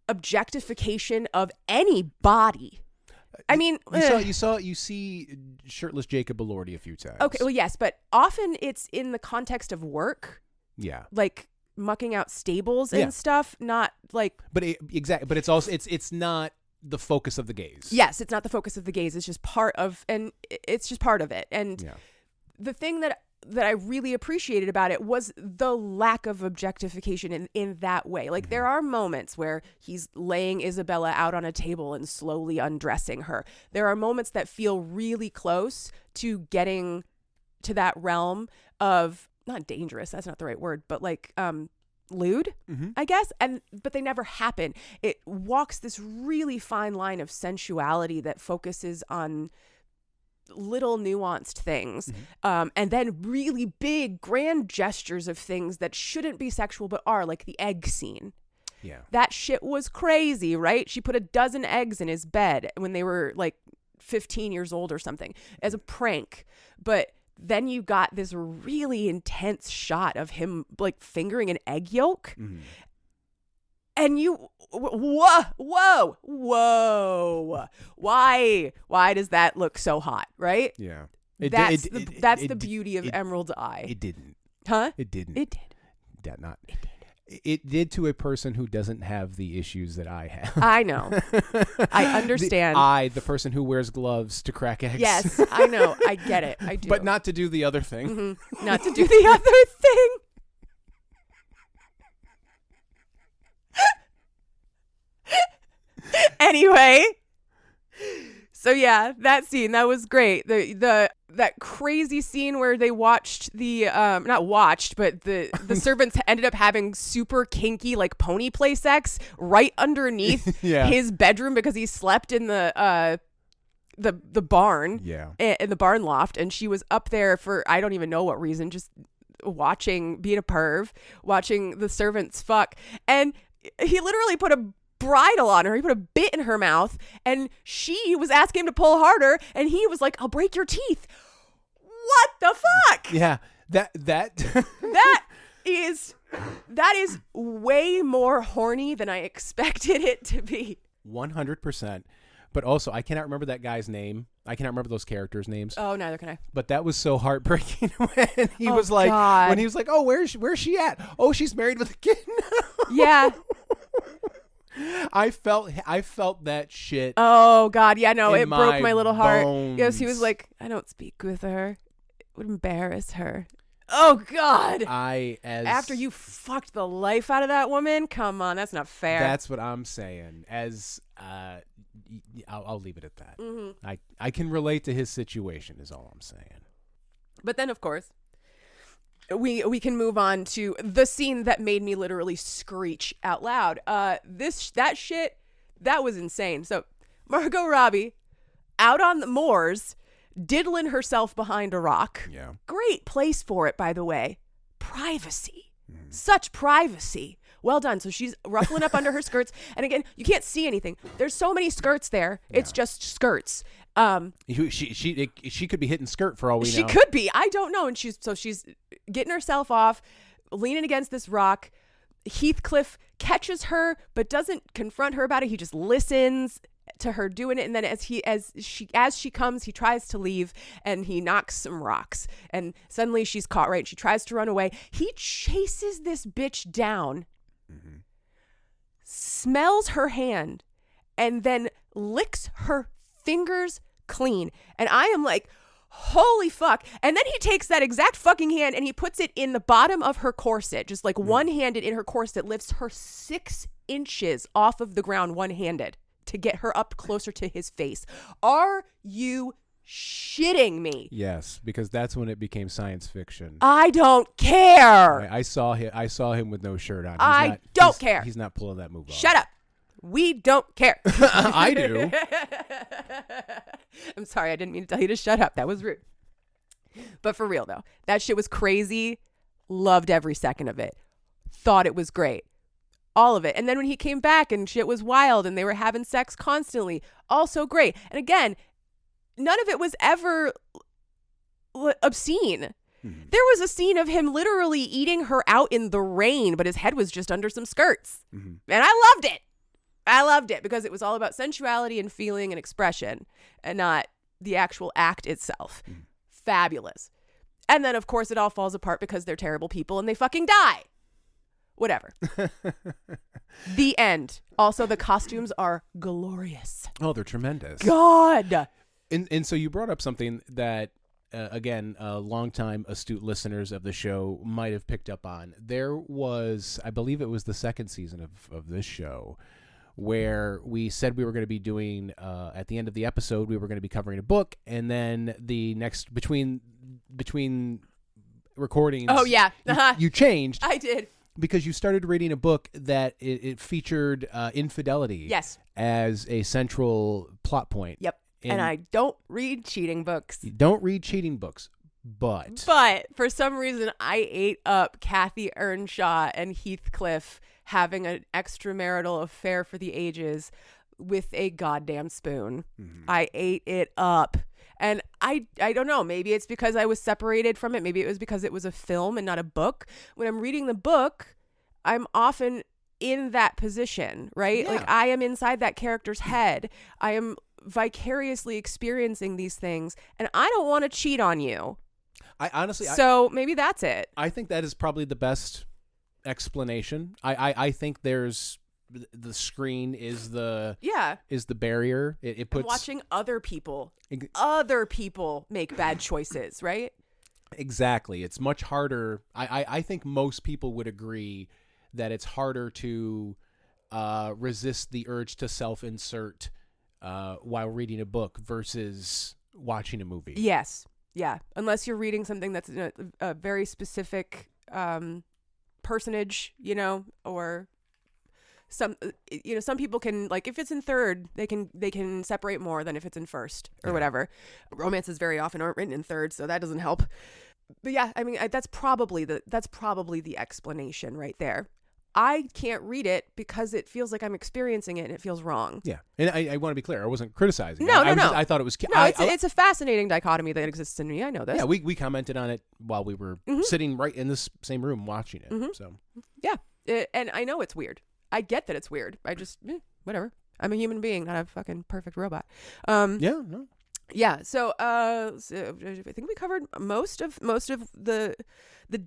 objectification of any body. I mean, you see shirtless Jacob Elordi a few times. Okay, well, yes, but often it's in the context of work. Yeah, like mucking out stables and stuff. Not like, exactly. But it's also it's not the focus of the gaze. Yes, it's not the focus of the gaze. It's just part of, and it's just part of it. And the thing that I really appreciated about it was the lack of objectification in that way. Like, there are moments where he's laying Isabella out on a table and slowly undressing her. There are moments that feel really close to getting to that realm of, not dangerous, that's not the right word, but like lewd, I guess, but they never happen. It walks this really fine line of sensuality that focuses on little nuanced things, and then really big grand gestures of things that shouldn't be sexual but are, like the egg scene. Yeah, that shit was crazy, right? She put a dozen eggs in his bed when they were like 15 years old or something as a prank, but then you got this really intense shot of him like fingering an egg yolk. And you, whoa. Why does that look so hot, right? Yeah. That's the beauty of Emerald's eye. It didn't. Huh? It didn't. It did. That not. It did. It did to a person who doesn't have the issues that I have. I know. I understand. The person who wears gloves to crack eggs. Yes, I know. I get it. I do. But not to do the other thing. Not to do the other thing. Anyway, so yeah, that scene, that was great. That crazy scene where they watched the the servants ended up having super kinky like pony play sex right underneath his bedroom because he slept in the barn, in the barn loft, and she was up there for I don't even know what reason, just being a perv, watching the servants fuck, and he literally put a bridle on her. He put a bit in her mouth, and she was asking him to pull harder, and he was like, "I'll break your teeth." What the fuck? Yeah, that that is way more horny than I expected it to be. 100%. But also, I cannot remember that guy's name. I cannot remember those characters' names. Oh, neither can I. But that was so heartbreaking when he was like, God. when he was like, "Oh, where's she at? Oh, she's married with a kid now." Yeah. I felt that shit. Oh God, yeah, no, it broke my little heart. Bones. Yes, he was like, "I don't speak with her. It would embarrass her." Oh God. After you fucked the life out of that woman, come on, that's not fair. That's what I'm saying. I'll leave it at that. I can relate to his situation is all I'm saying. But then, of course, we can move on to the scene that made me literally screech out loud. That was insane. So Margot Robbie out on the moors, diddling herself behind a rock. Yeah. Great place for it, by the way. Privacy. Such privacy. Well done. So she's ruffling up under her skirts. And again, you can't see anything. There's so many skirts there. It's just skirts. She could be hitting skirt for all we know. She could be. I don't know. And she's getting herself off, leaning against this rock. Heathcliff catches her, but doesn't confront her about it. He just listens to her doing it, and then as she comes, he tries to leave, and he knocks some rocks, and suddenly she's caught. Right, she tries to run away. He chases this bitch down, smells her hand, and then licks her fingers clean. And I am like, holy fuck. And then he takes that exact fucking hand and he puts it in the bottom of her corset, just like one-handed in her corset, lifts her 6 inches off of the ground one-handed to get her up closer to his face. Are you shitting me? Yes, because that's when it became science fiction. I don't care. I saw him with no shirt on. I don't care. He's not pulling that move off. Shut up. We don't care. I do. I'm sorry. I didn't mean to tell you to shut up. That was rude. But for real, though, that shit was crazy. Loved every second of it. Thought it was great. All of it. And then when he came back and shit was wild and they were having sex constantly, also great. And again, none of it was ever obscene. There was a scene of him literally eating her out in the rain, but his head was just under some skirts. And I loved it. I loved it because it was all about sensuality and feeling and expression and not the actual act itself. Fabulous. And then, of course, it all falls apart because they're terrible people and they fucking die. Whatever. The end. Also, the costumes are glorious. Oh, they're tremendous. God. And so you brought up something that, again, longtime astute listeners of the show might have picked up on. There was, I believe it was the second season of this show, where we said we were going to be doing, at the end of the episode, we were going to be covering a book, and then the next, between recordings. Oh, yeah. You changed. I did. because you started reading a book that it featured infidelity Yes. as a central plot point. Yep. And I don't read cheating books. You don't read cheating books, but for some reason I ate up Kathy Earnshaw and Heathcliff having an extramarital affair for the ages with a goddamn spoon. Mm-hmm. I ate it up. And I don't know, maybe it's because I was separated from it. Maybe it was because it was a film and not a book. When I'm reading the book, I'm often in that position, right? Yeah. Like I am inside that character's head. I am vicariously experiencing these things, and I don't want to cheat on you. So maybe that's it. I think that is probably the best explanation. I think there's the screen is the barrier. It puts watching other people make bad choices, right? Exactly. It's much harder. I think most people would agree that it's harder to resist the urge to self-insert while reading a book versus watching a movie. Yes. Yeah. Unless you're reading something that's a very specific personage, or some people can, like, if it's in third, they can separate more than if it's in first or whatever. Romances very often aren't written in third, so that doesn't help. But yeah, I mean, that's probably the explanation right there. I can't read it because it feels like I'm experiencing it and it feels wrong. Yeah. And I want to be clear. I wasn't criticizing. No. I thought it was... it's a fascinating dichotomy that exists in me. I know this. Yeah, we commented on it while we were sitting right in this same room watching it. Mm-hmm. So yeah. And I know it's weird. I get that it's weird. I just, whatever. I'm a human being, not a fucking perfect robot. Yeah. So I think we covered most of the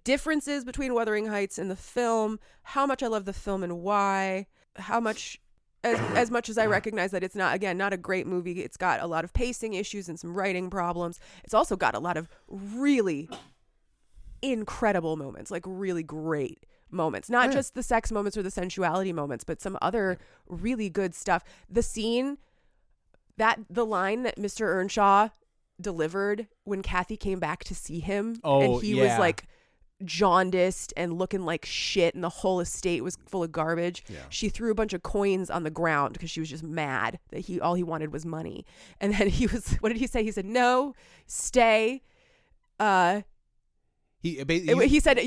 differences between Wuthering Heights and the film, how much I love the film and why, how much, as much as I recognize that it's not a great movie. It's got a lot of pacing issues and some writing problems. It's also got a lot of really incredible moments, like really great moments, not just the sex moments or the sensuality moments, but some other really good stuff. The scene, the line that Mr. Earnshaw delivered when Kathy came back to see him, and he was like jaundiced and looking like shit, and the whole estate was full of garbage. Yeah. She threw a bunch of coins on the ground because she was just mad that all he wanted was money. And then what did he say? He said, "No, stay." He said,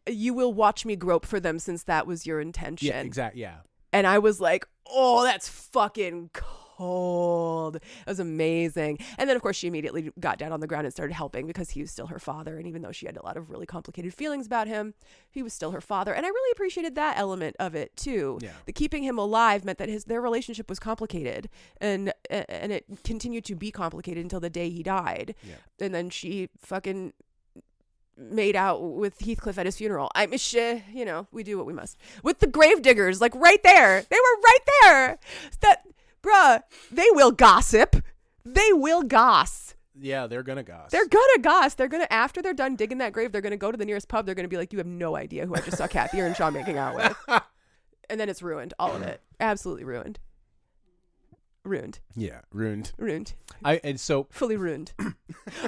"You will watch me grope for them since that was your intention." Yeah, exactly. Yeah. And I was like, "Oh, that's fucking cold." It was amazing. And then, of course, she immediately got down on the ground and started helping because he was still her father. And even though she had a lot of really complicated feelings about him, he was still her father. And I really appreciated that element of it too. Yeah. The keeping him alive meant that their relationship was complicated, and it continued to be complicated until the day he died. Yeah. And then she fucking made out with Heathcliff at his funeral. We do what we must. With the gravediggers, like right there. They were right there. Bruh, they will gossip. They will goss. Yeah, they're gonna goss. They're gonna goss. They're gonna, after they're done digging that grave, they're gonna go to the nearest pub. They're gonna be like, "You have no idea who I just saw Kathy Earnshaw making out with." And then it's ruined. All of it. Absolutely ruined. Ruined. Yeah, ruined. Fully ruined.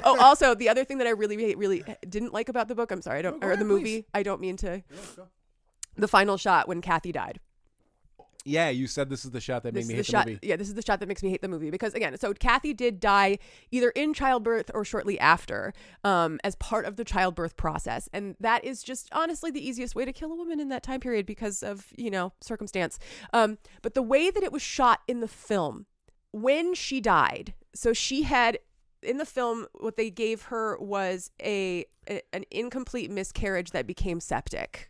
Oh, also the other thing that I really didn't like about the book, I'm sorry, the movie, I don't mean to. The final shot when Kathy died. Yeah, you said this is the shot that made me hate the movie. Yeah, this is the shot that makes me hate the movie because, again, so Kathy did die either in childbirth or shortly after, as part of the childbirth process, and that is just honestly the easiest way to kill a woman in that time period because of circumstance. But the way that it was shot in the film, when she died, so she had in the film what they gave her was an incomplete miscarriage that became septic.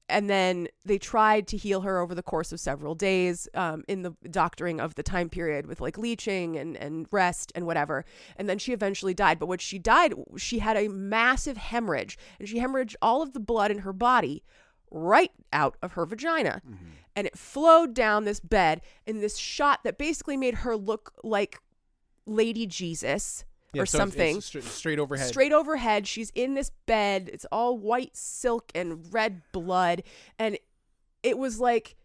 And then they tried to heal her over the course of several days in the doctoring of the time period with like leeching and rest and whatever. And then she eventually died. But when she died, she had a massive hemorrhage, and she hemorrhaged all of the blood in her body right out of her vagina. Mm-hmm. And it flowed down this bed in this shot that basically made her look like Lady Jesus. Or so something. It's straight overhead. Straight overhead. She's in this bed. It's all white silk and red blood. And it was like,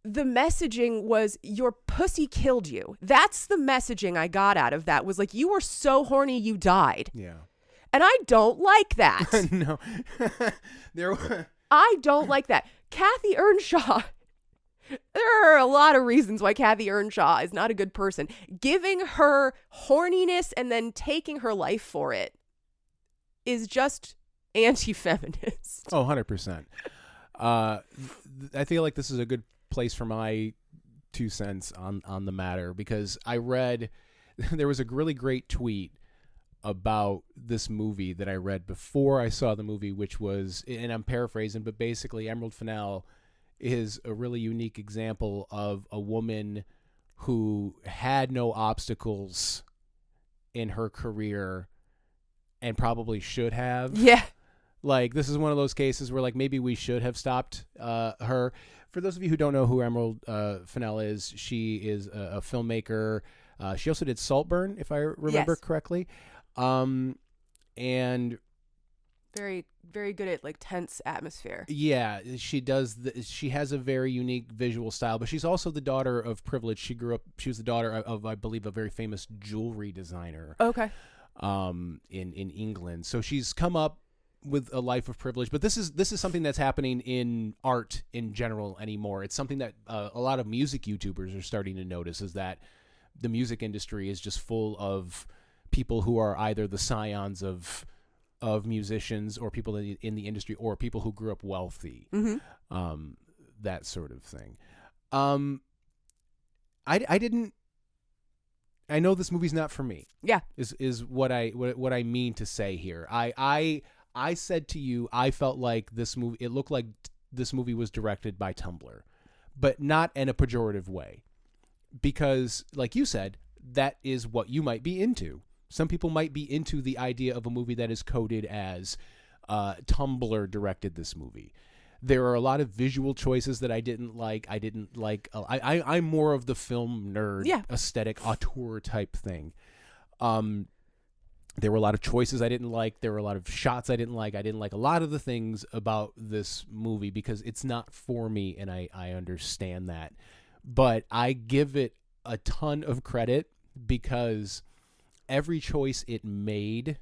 the messaging was, your pussy killed you. That's the messaging I got out of that, was like, you were so horny you died. Yeah. And I don't like that. No. There were... I don't like that. Kathy Earnshaw. There are a lot of reasons why Kathy Earnshaw is not a good person. Giving her horniness and then taking her life for it is just anti-feminist. Oh, 100%. I feel like this is a good place for my 2 cents on the matter, because I read there was a really great tweet about this movie that I read before I saw the movie, which was, and I'm paraphrasing, but basically Emerald Fennell is a really unique example of a woman who had no obstacles in her career and probably should have. Yeah. Like, this is one of those cases where, like, maybe we should have stopped her. For those of you who don't know who Emerald Fennell is, she is a filmmaker. She also did Saltburn, if I remember correctly. And very, very good at like tense atmosphere. Yeah, she does. She has a very unique visual style, but she's also the daughter of privilege. She was the daughter of, I believe, a very famous jewelry designer. Okay. In England. So she's come up with a life of privilege, but this is something that's happening in art in general anymore. It's something that a lot of music YouTubers are starting to notice, is that the music industry is just full of people who are either the scions of musicians, or people in the industry, or people who grew up wealthy. Mm-hmm. That sort of thing. I know this movie's not for me. Yeah. Is what I mean to say here. I said to you, I felt like this movie, it looked like this movie was directed by Tumblr, but not in a pejorative way. Because, like you said, that is what you might be into. Some people might be into the idea of a movie that is coded as Tumblr directed this movie. There are a lot of visual choices that I didn't like. I'm more of the film nerd, aesthetic, auteur type thing. There were a lot of choices I didn't like. There were a lot of shots I didn't like. I didn't like a lot of the things about this movie because it's not for me, and I understand that. But I give it a ton of credit because every choice it made,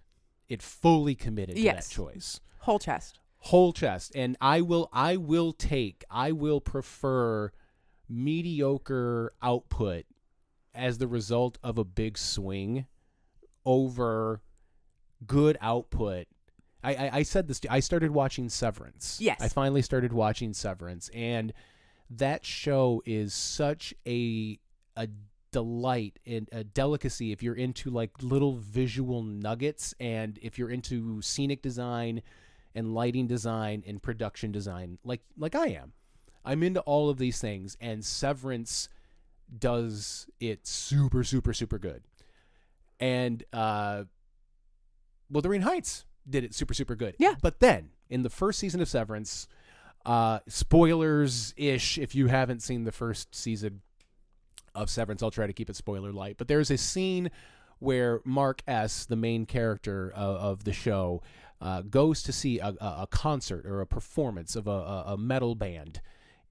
it fully committed to that choice. Whole chest. And I will prefer mediocre output as the result of a big swing over good output. I said this, I started watching Severance. Yes. I finally started watching Severance, and that show is such a delight and a delicacy if you're into like little visual nuggets, and if you're into scenic design and lighting design and production design, like I am. I'm into all of these things, and Severance does it super, super, super good. And Wuthering Heights did it super, super good. Yeah. But then, in the first season of Severance, spoilers-ish, if you haven't seen the first season of Severance, I'll try to keep it spoiler light. But there's a scene where Mark S., the main character of the show, goes to see a concert or a performance of a metal band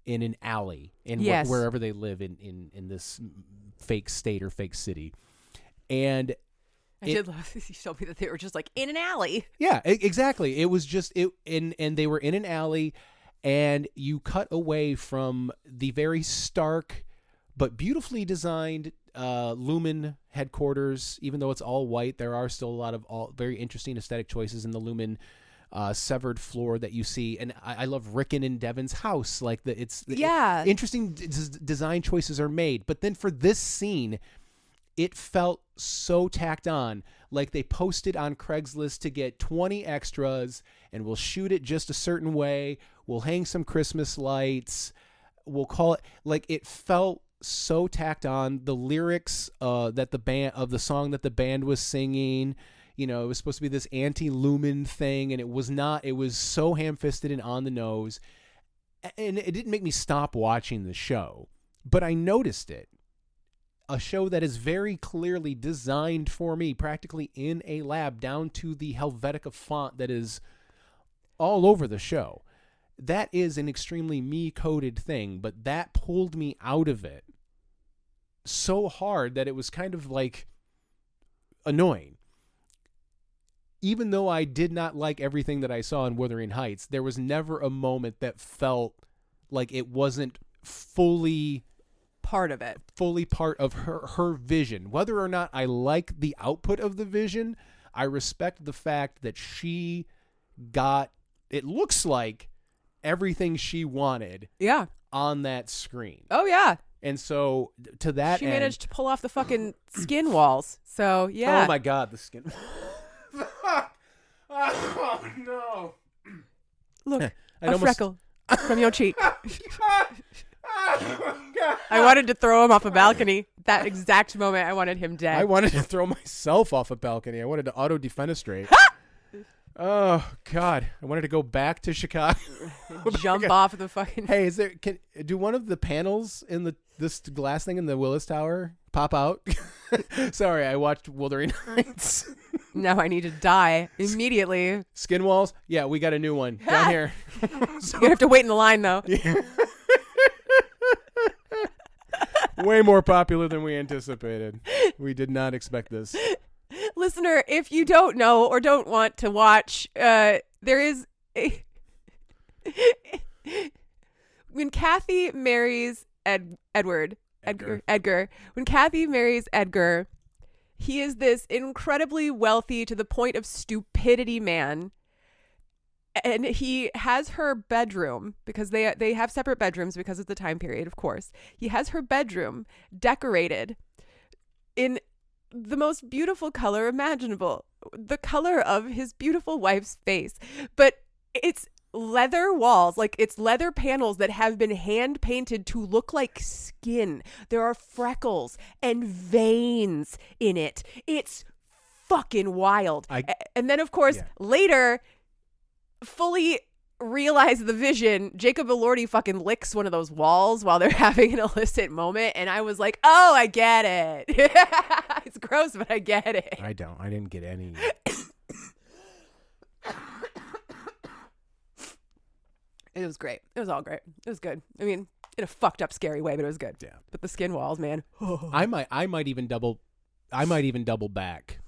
in an alley in wherever they live in this fake state or fake city. And I did love you told me that they were just like in an alley. Yeah, exactly. It was just and they were in an alley, and you cut away from the very stark but beautifully designed Lumen headquarters. Even though it's all white, there are still a lot of very interesting aesthetic choices in the Lumen severed floor that you see. And I love Rickon and Devin's house. Like interesting design choices are made. But then for this scene, it felt so tacked on. Like they posted on Craigslist to get 20 extras, and we'll shoot it just a certain way. We'll hang some Christmas lights. We'll call it, like, it felt so tacked on. The lyrics that the song that the band was singing, it was supposed to be this anti-Lumen thing, and it was not. It was so ham-fisted and on the nose, and it didn't make me stop watching the show, but I noticed it. A show that is very clearly designed for me, practically in a lab, down to the Helvetica font that is all over the show. That is an extremely me-coded thing, but that pulled me out of it so hard that it was kind of like annoying. even though I did not like everything that I saw in Wuthering Heights, there was never a moment that felt like it wasn't fully part of it, fully part of her vision. Whether or not I like the output of the vision, I respect the fact that she got, it looks like, everything she wanted on that screen. Oh, yeah. And so to that she end, managed to pull off the fucking skin walls. So, yeah. Oh, my God, the skin. Oh, no. Look, a freckle from your cheek. I wanted to throw him off a balcony. That exact moment, I wanted him dead. I wanted to throw myself off a balcony. I wanted to auto-defenestrate. Oh, God. I wanted to go back to Chicago. Jump off the fucking... Hey, do one of the panels in this glass thing in the Willis Tower pop out? Sorry, I watched Wuthering Heights. Now I need to die immediately. Skin walls? Yeah, we got a new one down here. So, you have to wait in the line, though. Yeah. Way more popular than we anticipated. We did not expect this. Listener, if you don't know or don't want to watch, there is a... When Kathy marries Edgar, when Kathy marries Edgar, he is this incredibly wealthy to the point of stupidity man. And he has her bedroom, because they have separate bedrooms because of the time period, of course. He has her bedroom decorated in the most beautiful color imaginable, the color of his beautiful wife's face. But it's leather walls, like it's leather panels that have been hand painted to look like skin. There are freckles and veins in it. It's fucking wild. And then, of course, later... fully realize the vision, Jacob Elordi fucking licks one of those walls while they're having an illicit moment, and I was like, oh, I get it. It's gross, but I get it. I didn't get any. It was great. It was all great. It was good. I mean, in a fucked up, scary way, but it was good. Yeah. But the skin walls, man. I might even double back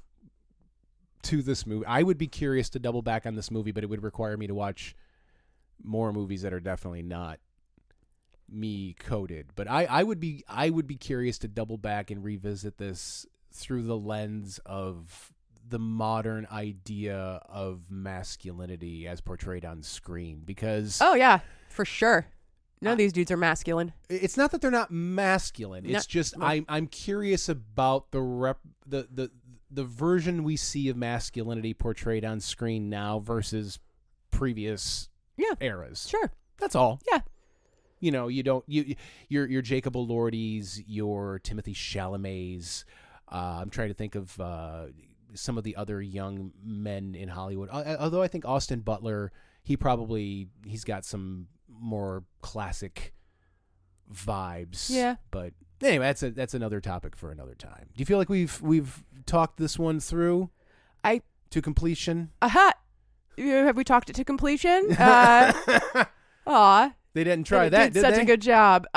to this movie. I would be curious to double back on this movie, but it would require me to watch more movies that are definitely not me coded. But I would be curious to double back and revisit this through the lens of the modern idea of masculinity as portrayed on screen, because oh yeah, for sure. None of these dudes are masculine. It's not that they're not masculine. It's just I'm curious about the version we see of masculinity portrayed on screen now versus previous eras. Sure. That's all. Yeah. You know, your Jacob Elordi's, your Timothy Chalamet's. I'm trying to think of some of the other young men in Hollywood. Although I think Austin Butler, he's got some more classic vibes. Yeah. But anyway, that's another topic for another time. Do you feel like we've talked this one through to completion? Have we talked it to completion? Aw. They didn't try that, did such they? a good job.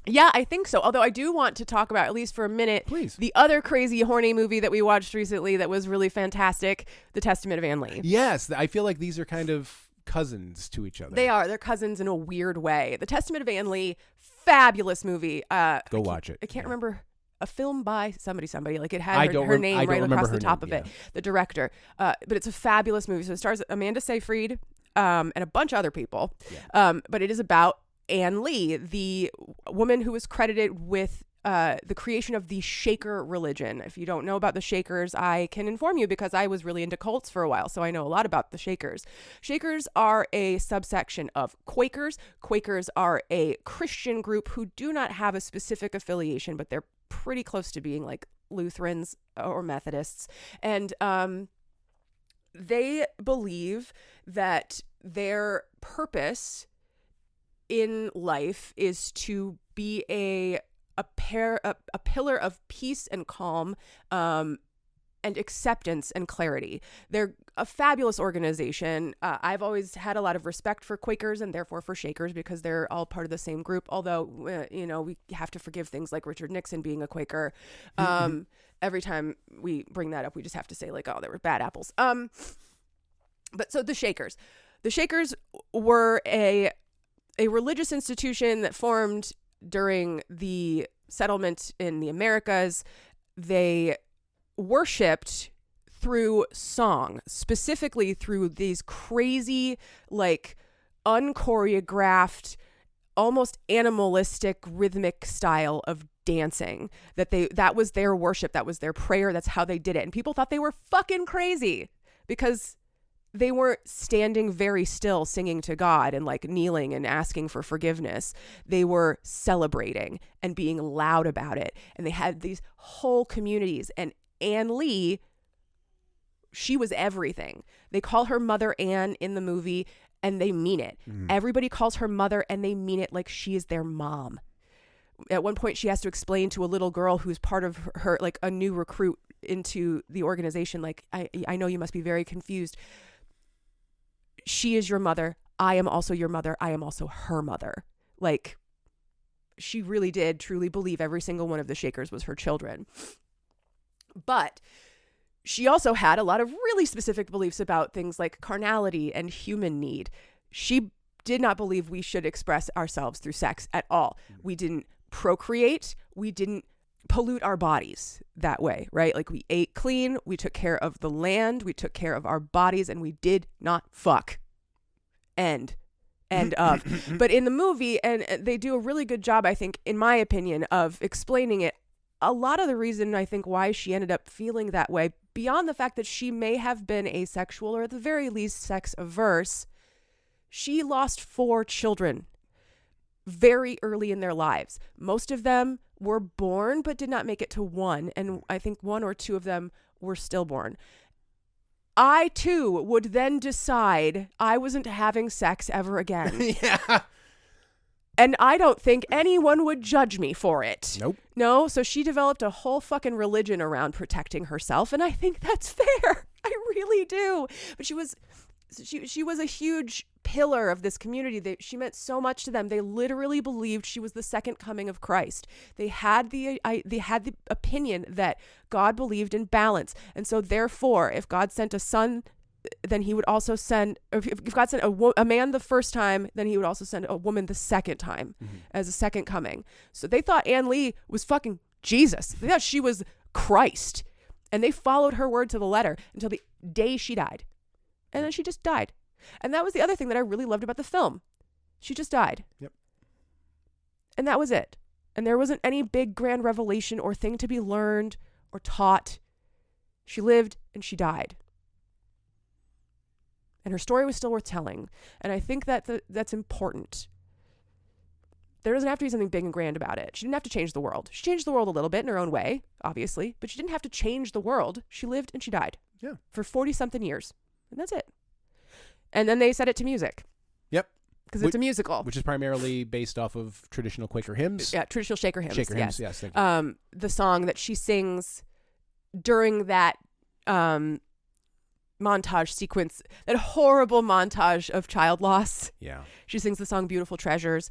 Yeah, I think so. Although I do want to talk about, at least for a minute, please, the other crazy, horny movie that we watched recently that was really fantastic, The Testament of Anne Lee. Yes, I feel like these are kind of cousins to each other. They are. They're cousins in a weird way. The Testament of Anne Lee, fabulous movie. Go watch it. I can't remember. A film by somebody. Like it had her name right across the top of it. The director. But it's a fabulous movie. So it stars Amanda Seyfried and a bunch of other people. Yeah. But it is about Anne Lee, the woman who was credited with the creation of the Shaker religion. If you don't know about the Shakers, I can inform you because I was really into cults for a while, so I know a lot about the Shakers. Shakers are a subsection of Quakers. Quakers are a Christian group who do not have a specific affiliation, but they're pretty close to being like Lutherans or Methodists. And they believe that their purpose in life is to be a pillar of peace and calm and acceptance and clarity. They're a fabulous organization. I've always had a lot of respect for Quakers and therefore for Shakers because they're all part of the same group. Although, we have to forgive things like Richard Nixon being a Quaker. every time we bring that up, we just have to say like, oh, there were bad apples. But so the Shakers were a religious institution that formed during the settlement in the Americas. They worshipped through song, specifically through these crazy, like unchoreographed, almost animalistic rhythmic style of dancing that was their worship. That was their prayer. That's how they did it. And people thought they were fucking crazy because they weren't standing very still singing to God and like kneeling and asking for forgiveness. They were celebrating and being loud about it. And they had these whole communities. And Ann Lee, she was everything. They call her Mother Ann in the movie, and they mean it. Everybody calls her mother, and they mean it like she is their mom. At one point, she has to explain to a little girl who's part of her, like a new recruit into the organization, like, I know you must be very confused. She is your mother. I am also your mother. I am also her mother. Like, she really did truly believe every single one of the Shakers was her children. But she also had a lot of really specific beliefs about things like carnality and human need. She did not believe we should express ourselves through sex at all. We didn't procreate. We didn't pollute our bodies that way, right? Like, we ate clean. We took care of the land. We took care of our bodies, and we did not fuck. End of. But in the movie, and they do a really good job, I think, in my opinion, of explaining it. A lot of the reason I think why she ended up feeling that way, beyond the fact that she may have been asexual or at the very least sex averse, she lost 4 children very early in their lives. Most of them were born but did not make it to 1. And I think 1 or 2 of them were stillborn. I too would then decide I wasn't having sex ever again. Yeah. And I don't think anyone would judge me for it. Nope. No, so she developed a whole fucking religion around protecting herself, and I think that's fair. I really do. But she was a huge pillar of this community. She meant so much to them. They literally believed she was the second coming of Christ. They had the opinion that God believed in balance, and so therefore, if God sent a son, then he would also send, if God sent a man the first time, then he would also send a woman the second time as a second coming. So they thought Ann Lee was fucking Jesus. They thought she was Christ. And they followed her word to the letter until the day she died. And then she just died. And that was the other thing that I really loved about the film. She just died. Yep. And that was it. And there wasn't any big grand revelation or thing to be learned or taught. She lived and she died. And her story was still worth telling. And I think that that's important. There doesn't have to be something big and grand about it. She didn't have to change the world. She changed the world a little bit in her own way, obviously. But she didn't have to change the world. She lived and she died. Yeah. For 40-something years. And that's it. And then they set it to music. Yep. Because it's a musical. Which is primarily based off of traditional Quaker hymns. Yeah, traditional Shaker hymns. Shaker hymns, yes. Thank you. The song that she sings during that montage sequence, that horrible montage of child loss. Yeah. She sings the song Beautiful Treasures.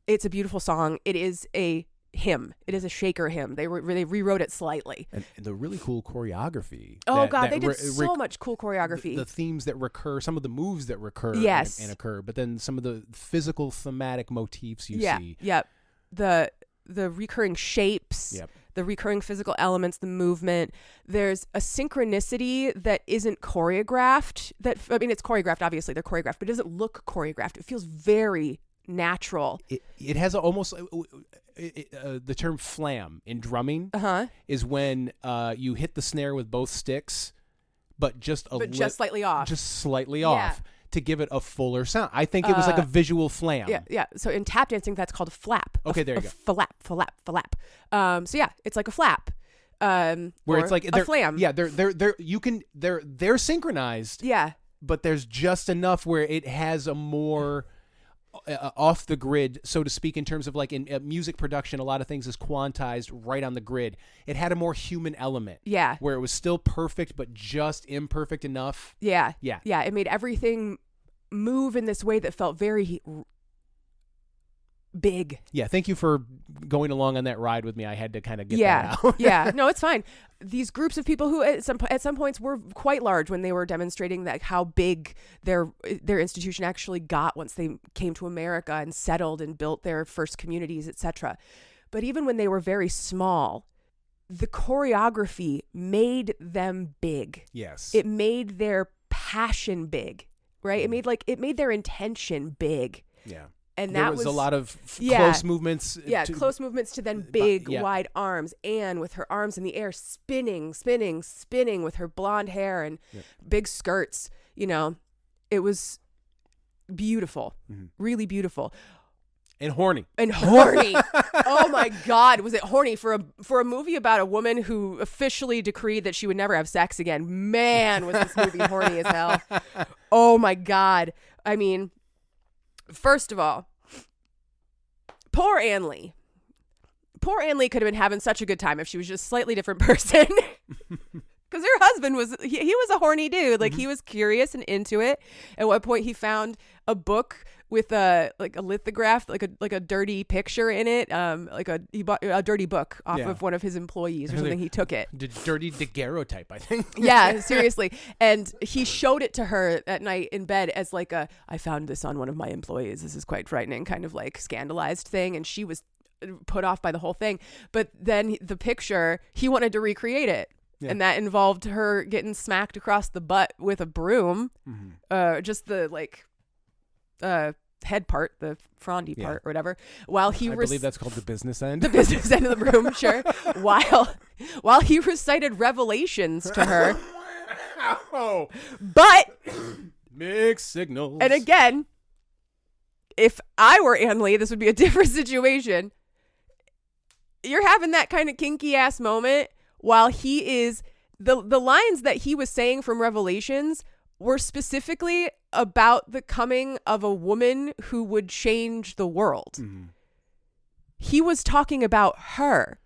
It's a beautiful song. It is a hymn. It is a Shaker hymn. They rewrote it slightly. And the really cool choreography. Oh, God, they did so much cool choreography. The themes that recur, some of the moves that recur yes. and occur, but then some of the physical thematic motifs you see. Yep. The recurring shapes. Yep. The recurring physical elements, the movement. There's a synchronicity that isn't choreographed. It's choreographed, obviously. They're choreographed, but it doesn't look choreographed. It feels very natural. It has almost the term flam in drumming is when you hit the snare with both sticks, but just slightly off. Just slightly off to give it a fuller sound. I think it was like a visual flam. Yeah. So in tap dancing, that's called a flap. Okay, there you go. Flap. So yeah, it's like a flap. Where it's like a flam. Yeah, they're synchronized. Yeah. But there's just enough where it has a more off the grid, so to speak, in terms of like in music production, a lot of things is quantized right on the grid. It had a more human element. Yeah. Where it was still perfect, but just imperfect enough. Yeah. Yeah. Yeah. It made everything move in this way that felt very big. Yeah, thank you for going along on that ride with me. I had to kind of get that out. Yeah, no, it's fine. These groups of people who at some points were quite large when they were demonstrating that how big their institution actually got once they came to America and settled and built their first communities, etc. But even when they were very small, the choreography made them big. Yes. It made their passion big, right? It made their intention big. Yeah. And there that was a lot of close movements. Yeah, close movements to then big, wide arms. Anne with her arms in the air, spinning with her blonde hair and big skirts. You know, it was beautiful, really beautiful. And horny. Oh my God, was it horny for a movie about a woman who officially decreed that she would never have sex again? Man, was this movie horny as hell. Oh my God. I mean, first of all, poor Ann Lee. Poor Ann Lee could have been having such a good time if she was just a slightly different person. Because her husband was a horny dude. Like, he was curious and into it. At one point, he found a book with a lithograph, like a dirty picture in it. He bought a dirty book off of one of his employees or something. He took it. Dirty daguerreotype, I think. Yeah, seriously. And he showed it to her at night in bed as like I found this on one of my employees. This is quite frightening, kind of like scandalized thing. And she was put off by the whole thing. But then the picture, he wanted to recreate it. Yeah. And that involved her getting smacked across the butt with a broom. Just the head part, the frondy part or whatever, while he I believe that's called the business end. The business end of the broom, sure. While he recited Revelations to her. But mixed signals. And again, if I were Ann Lee, this would be a different situation. You're having that kind of kinky ass moment while he is the lines that he was saying from Revelations were specifically about the coming of a woman who would change the world. He was talking about her.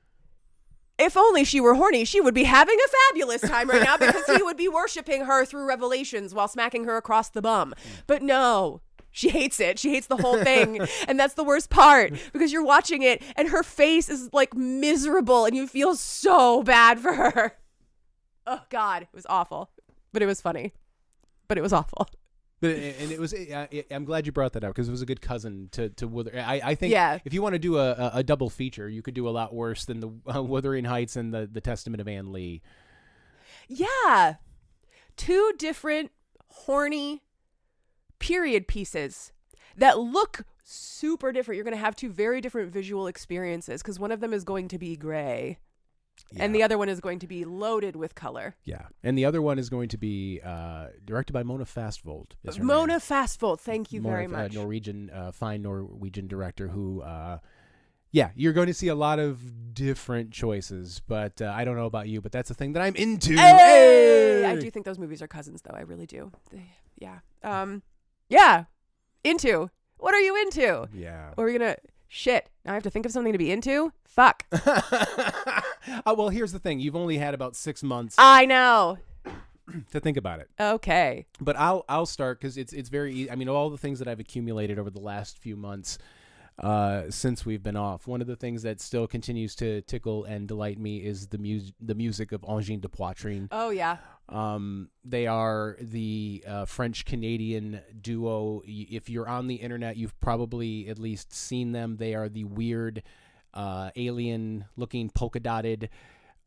If only she were horny, she would be having a fabulous time right now because he would be worshiping her through Revelations while smacking her across the bum. But no, she hates it. She hates the whole thing. And that's the worst part because you're watching it and her face is like miserable and you feel so bad for her. Oh, God, it was awful. But it was funny. But it was awful. And it was. I'm glad you brought that up because it was a good cousin to Wuthering. I think if you want to do a double feature, you could do a lot worse than the Wuthering Heights and the Testament of Ann Lee. Yeah, two different horny period pieces that look super different. You're going to have two very different visual experiences because one of them is going to be gray. Yeah. And the other one is going to be loaded with color. Yeah. And the other one is going to be directed by Mona Fastvold. Mona Fastvold. Thank you very much. Fine Norwegian director who, you're going to see a lot of different choices. But I don't know about you, but that's the thing that I'm into. Hey! I do think those movies are cousins, though. I really do. Into. What are you into? Yeah. Or are we going to... Shit. Now I have to think of something to be into? Fuck. Well, here's the thing. You've only had about 6 months. I know. To think about it. Okay. But I'll start because it's very easy. I mean, all the things that I've accumulated over the last few months since we've been off. One of the things that still continues to tickle and delight me is the music of Angine de Poitrine. Oh, yeah. They are the French-Canadian duo. If you're on the internet, you've probably at least seen them. They are the weird alien-looking polka-dotted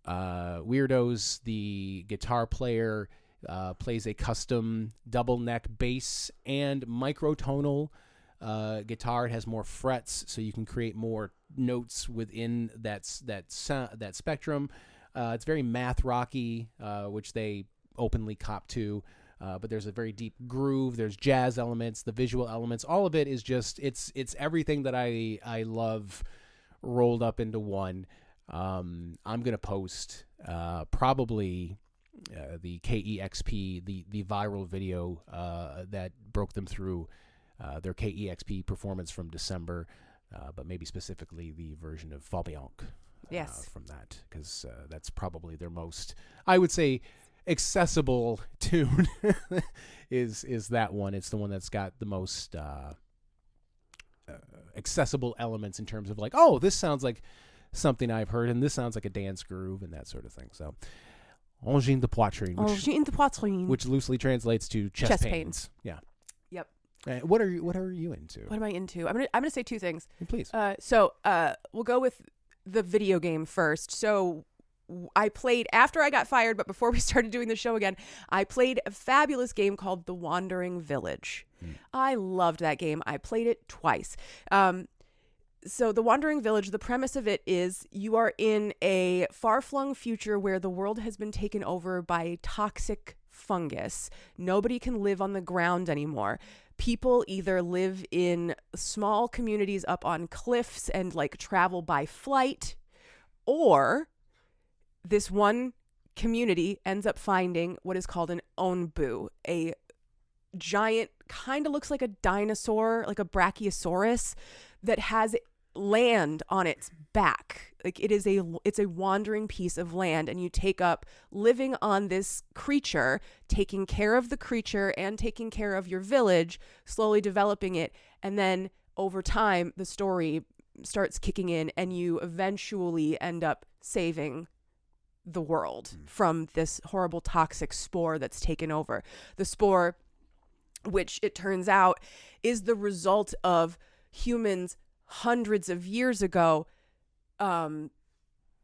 weirdos. The guitar player plays a custom double-neck bass and microtonal guitar. It has more frets, so you can create more notes within that spectrum. It's very math rocky, which they openly cop to. But there's a very deep groove. There's jazz elements, the visual elements. All of it is just it's everything that I love rolled up into one. I'm gonna post probably the KEXP, the viral video that broke them through their KEXP performance from December, but maybe specifically the version of Fabianque. Yes. From that, because that's probably their most, I would say, accessible tune is that one. It's the one that's got the most accessible elements in terms of like, oh, this sounds like something I've heard, and this sounds like a dance groove and that sort of thing. So, angine de poitrine, which loosely translates to chest pains. Yeah. Yep. What are you into? What am I into? I'm gonna say two things. Please. So we'll go with the video game first. So I played after I got fired, but before we started doing the show again, I played a fabulous game called The Wandering Village. I loved that game. I played it twice. So The Wandering Village, the premise of it is you are in a far-flung future where the world has been taken over by toxic fungus. Nobody can live on the ground anymore. People either live in small communities up on cliffs and like travel by flight, or this one community ends up finding what is called an onbu, a giant, kind of looks like a dinosaur, like a brachiosaurus that has land on its back. Like it's a wandering piece of land, and you take up living on this creature, taking care of the creature and taking care of your village, slowly developing it, and then over time the story starts kicking in and you eventually end up saving the world from this horrible toxic spore that's taken over. The spore, which it turns out is the result of humans hundreds of years ago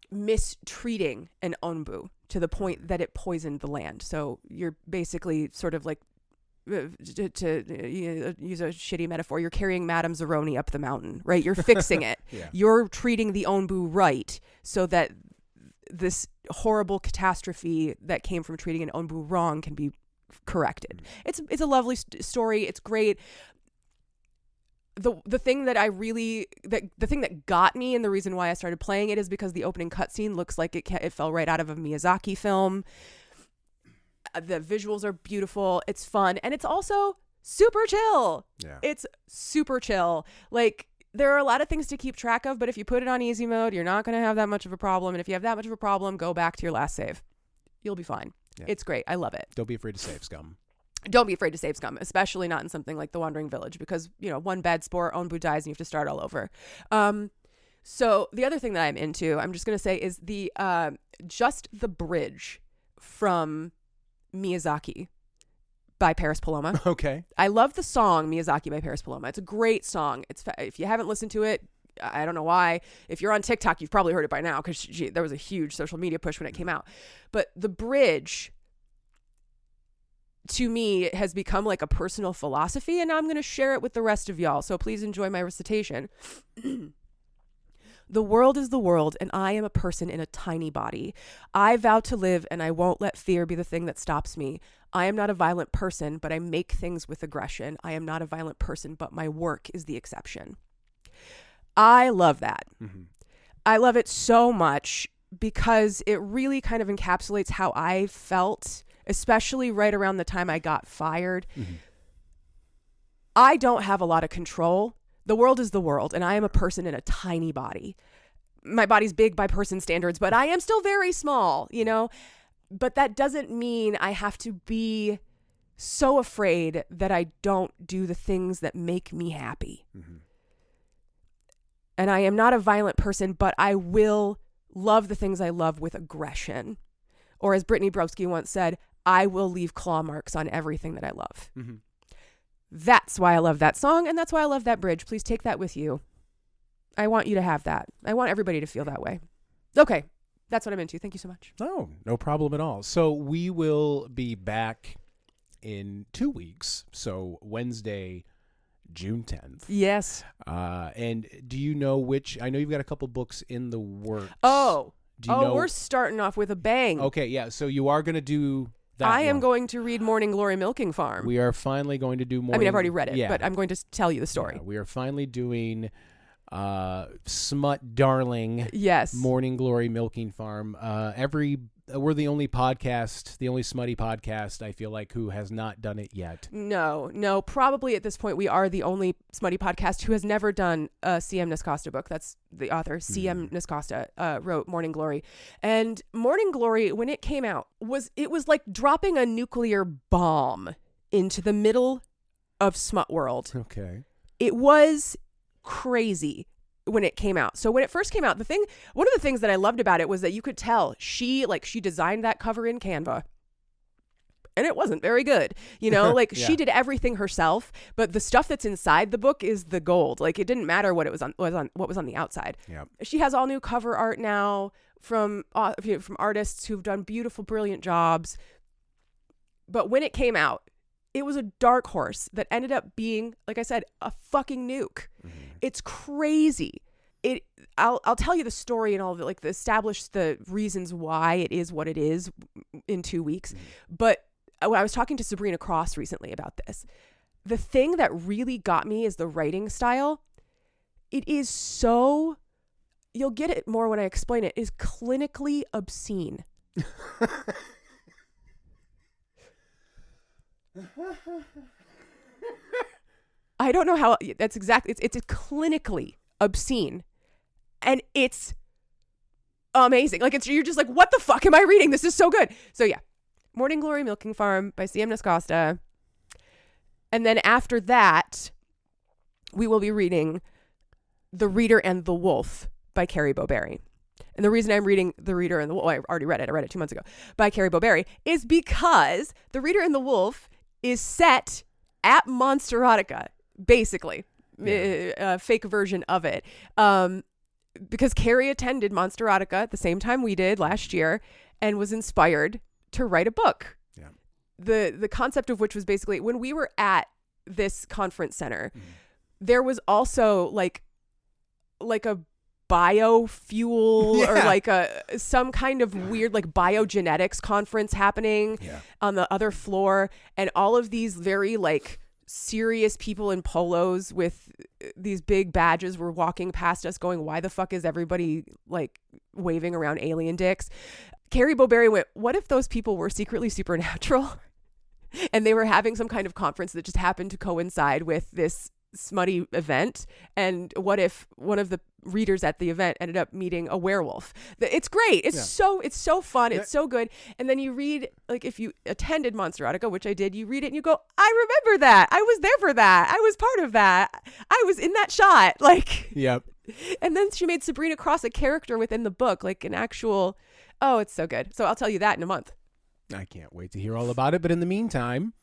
mistreating an onbu to the point that it poisoned the land. So you're basically sort of like, to use a shitty metaphor, you're carrying Madame Zeroni up the mountain, right? You're fixing it. Yeah. You're treating the onbu right so that this horrible catastrophe that came from treating an onbu wrong can be corrected. It's a lovely story. It's great. The thing that the thing that got me and the reason why I started playing it is because the opening cutscene looks like it fell right out of a Miyazaki film. The visuals are beautiful. It's fun, and it's also super chill. Yeah. It's super chill. Like, there are a lot of things to keep track of, but if you put it on easy mode, you're not going to have that much of a problem. And if you have that much of a problem, go back to your last save. You'll be fine. Yeah. It's great. I love it. Don't be afraid to save, scum. Don't be afraid to save, scum, especially not in something like The Wandering Village, because, one bad spore, onbu dies, and you have to start all over. So the other thing that I'm into, I'm just going to say, is the bridge from Miyazaki by Paris Paloma. Okay. I love the song Miyazaki by Paris Paloma. It's a great song. If you haven't listened to it, I don't know why. If you're on TikTok, you've probably heard it by now, because there was a huge social media push when it came out. But the bridge, to me, has become like a personal philosophy, and I'm going to share it with the rest of y'all. So please enjoy my recitation. The world is the world, and I am a person in a tiny body. I vow to live, and I won't let fear be the thing that stops me. I am not a violent person, but I make things with aggression. I am not a violent person, but my work is the exception. I love that. Mm-hmm. I love it so much because it really kind of encapsulates how I felt, especially right around the time I got fired. Mm-hmm. I don't have a lot of control. The world is the world, and I am a person in a tiny body. My body's big by person standards, but I am still very small, But that doesn't mean I have to be so afraid that I don't do the things that make me happy. Mm-hmm. And I am not a violent person, but I will love the things I love with aggression. Or as Brittany Brodsky once said, I will leave claw marks on everything that I love. Mm-hmm. That's why I love that song, and that's why I love that bridge. Please take that with you. I want you to have that. I want everybody to feel that way. Okay, that's what I'm into. Thank you so much. Oh, no problem at all. So we will be back in 2 weeks. So Wednesday, June 10th. Yes. And do you know which? I know you've got a couple books in the works. Oh, we're starting off with a bang. Okay, yeah. So you are going to do that. I am going to read Morning Glory Milking Farm. We are finally going to do Morning. I mean, I've already read it, but I'm going to tell you the story. Yeah, we are finally doing Smut Darling. Yes. Morning Glory Milking Farm. We're the only podcast, the only smutty podcast, I feel like, who has not done it yet. No. Probably at this point, we are the only smutty podcast who has never done a C.M. Niscosta book. That's the author. C.M. Niscosta wrote Morning Glory. And Morning Glory, when it came out, was like dropping a nuclear bomb into the middle of smut world. Okay. It was crazy when it came out. So when it first came out, one of the things that I loved about it was that you could tell she designed that cover in Canva. And it wasn't very good, like Yeah. she did everything herself, but the stuff that's inside the book is the gold. Like it didn't matter what what was on the outside. Yep. She has all new cover art now from artists who've done beautiful, brilliant jobs. But when it came out, it was a dark horse that ended up being, like I said, a fucking nuke. Mm-hmm. It's crazy. I'll tell you the story and all of it, like establish the reasons why it is what it is in 2 weeks. Mm-hmm. But I was talking to Sabrina Cross recently about this. The thing that really got me is the writing style. It is so, you'll get it more when I explain it, is clinically obscene. I don't know how, that's exactly, it's clinically obscene. And it's amazing. Like you're just like, what the fuck am I reading? This is so good. So yeah. Morning Glory Milking Farm by C.M. Nascosta. And then after that, we will be reading The Reader and the Wolf by Carrie Boberry. And the reason I'm reading The Reader and the Wolf, I already read it. I read it 2 months ago, by Carrie Boberry, is because The Reader and the Wolf is set at Monsterotica, basically. A fake version of it. Because Carrie attended Monsterotica at the same time we did last year and was inspired to write a book. Yeah. The concept of which was basically when we were at this conference center, there was also like a biofuel or like some kind of weird like biogenetics conference happening on the other floor, and all of these very like serious people in polos with these big badges were walking past us going, why the fuck is everybody like waving around alien dicks? Carrie Boberry went, what if those people were secretly supernatural and they were having some kind of conference that just happened to coincide with this smutty event? And what if one of the readers at the event ended up meeting a werewolf? It's great. It's so fun. It's so good. And then you read, like if you attended Monsterotica, which I did, you read it and you go, I remember that. I was there for that. I was part of that. I was in that shot. Like, yep. And then she made Sabrina Cross a character within the book, like an actual, oh, it's so good. So I'll tell you that in a month. I can't wait to hear all about it. But in the meantime,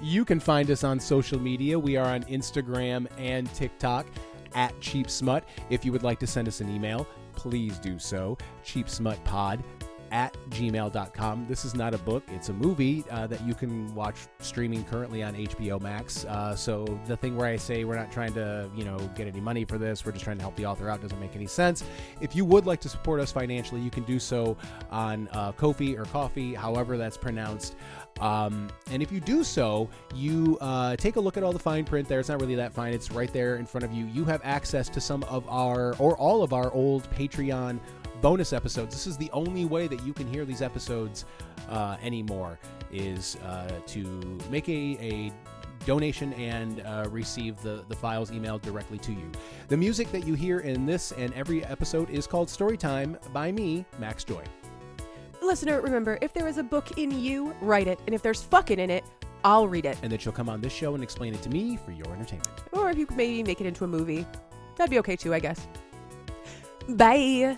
you can find us on social media. We are on Instagram and TikTok at Cheap Smut. If you would like to send us an email, please do so. cheapsmutpod@gmail.com. This is not a book. It's a movie that you can watch streaming currently on HBO Max. So the thing where I say we're not trying to, get any money for this, we're just trying to help the author out, doesn't make any sense. If you would like to support us financially, you can do so on Ko-fi or Coffee, however that's pronounced. And if you do so, you take a look at all the fine print there. It's not really that fine. It's right there in front of you. You have access to some of our, or all of our old Patreon bonus episodes. This is the only way that you can hear these episodes anymore, is to make a donation and receive the files emailed directly to you. The music that you hear in this and every episode is called Storytime by me, Max Joy. Listener, remember, if there is a book in you, write it. And if there's fucking in it, I'll read it. And then she'll come on this show and explain it to me for your entertainment. Or if you could maybe make it into a movie, that'd be okay too, I guess. Bye.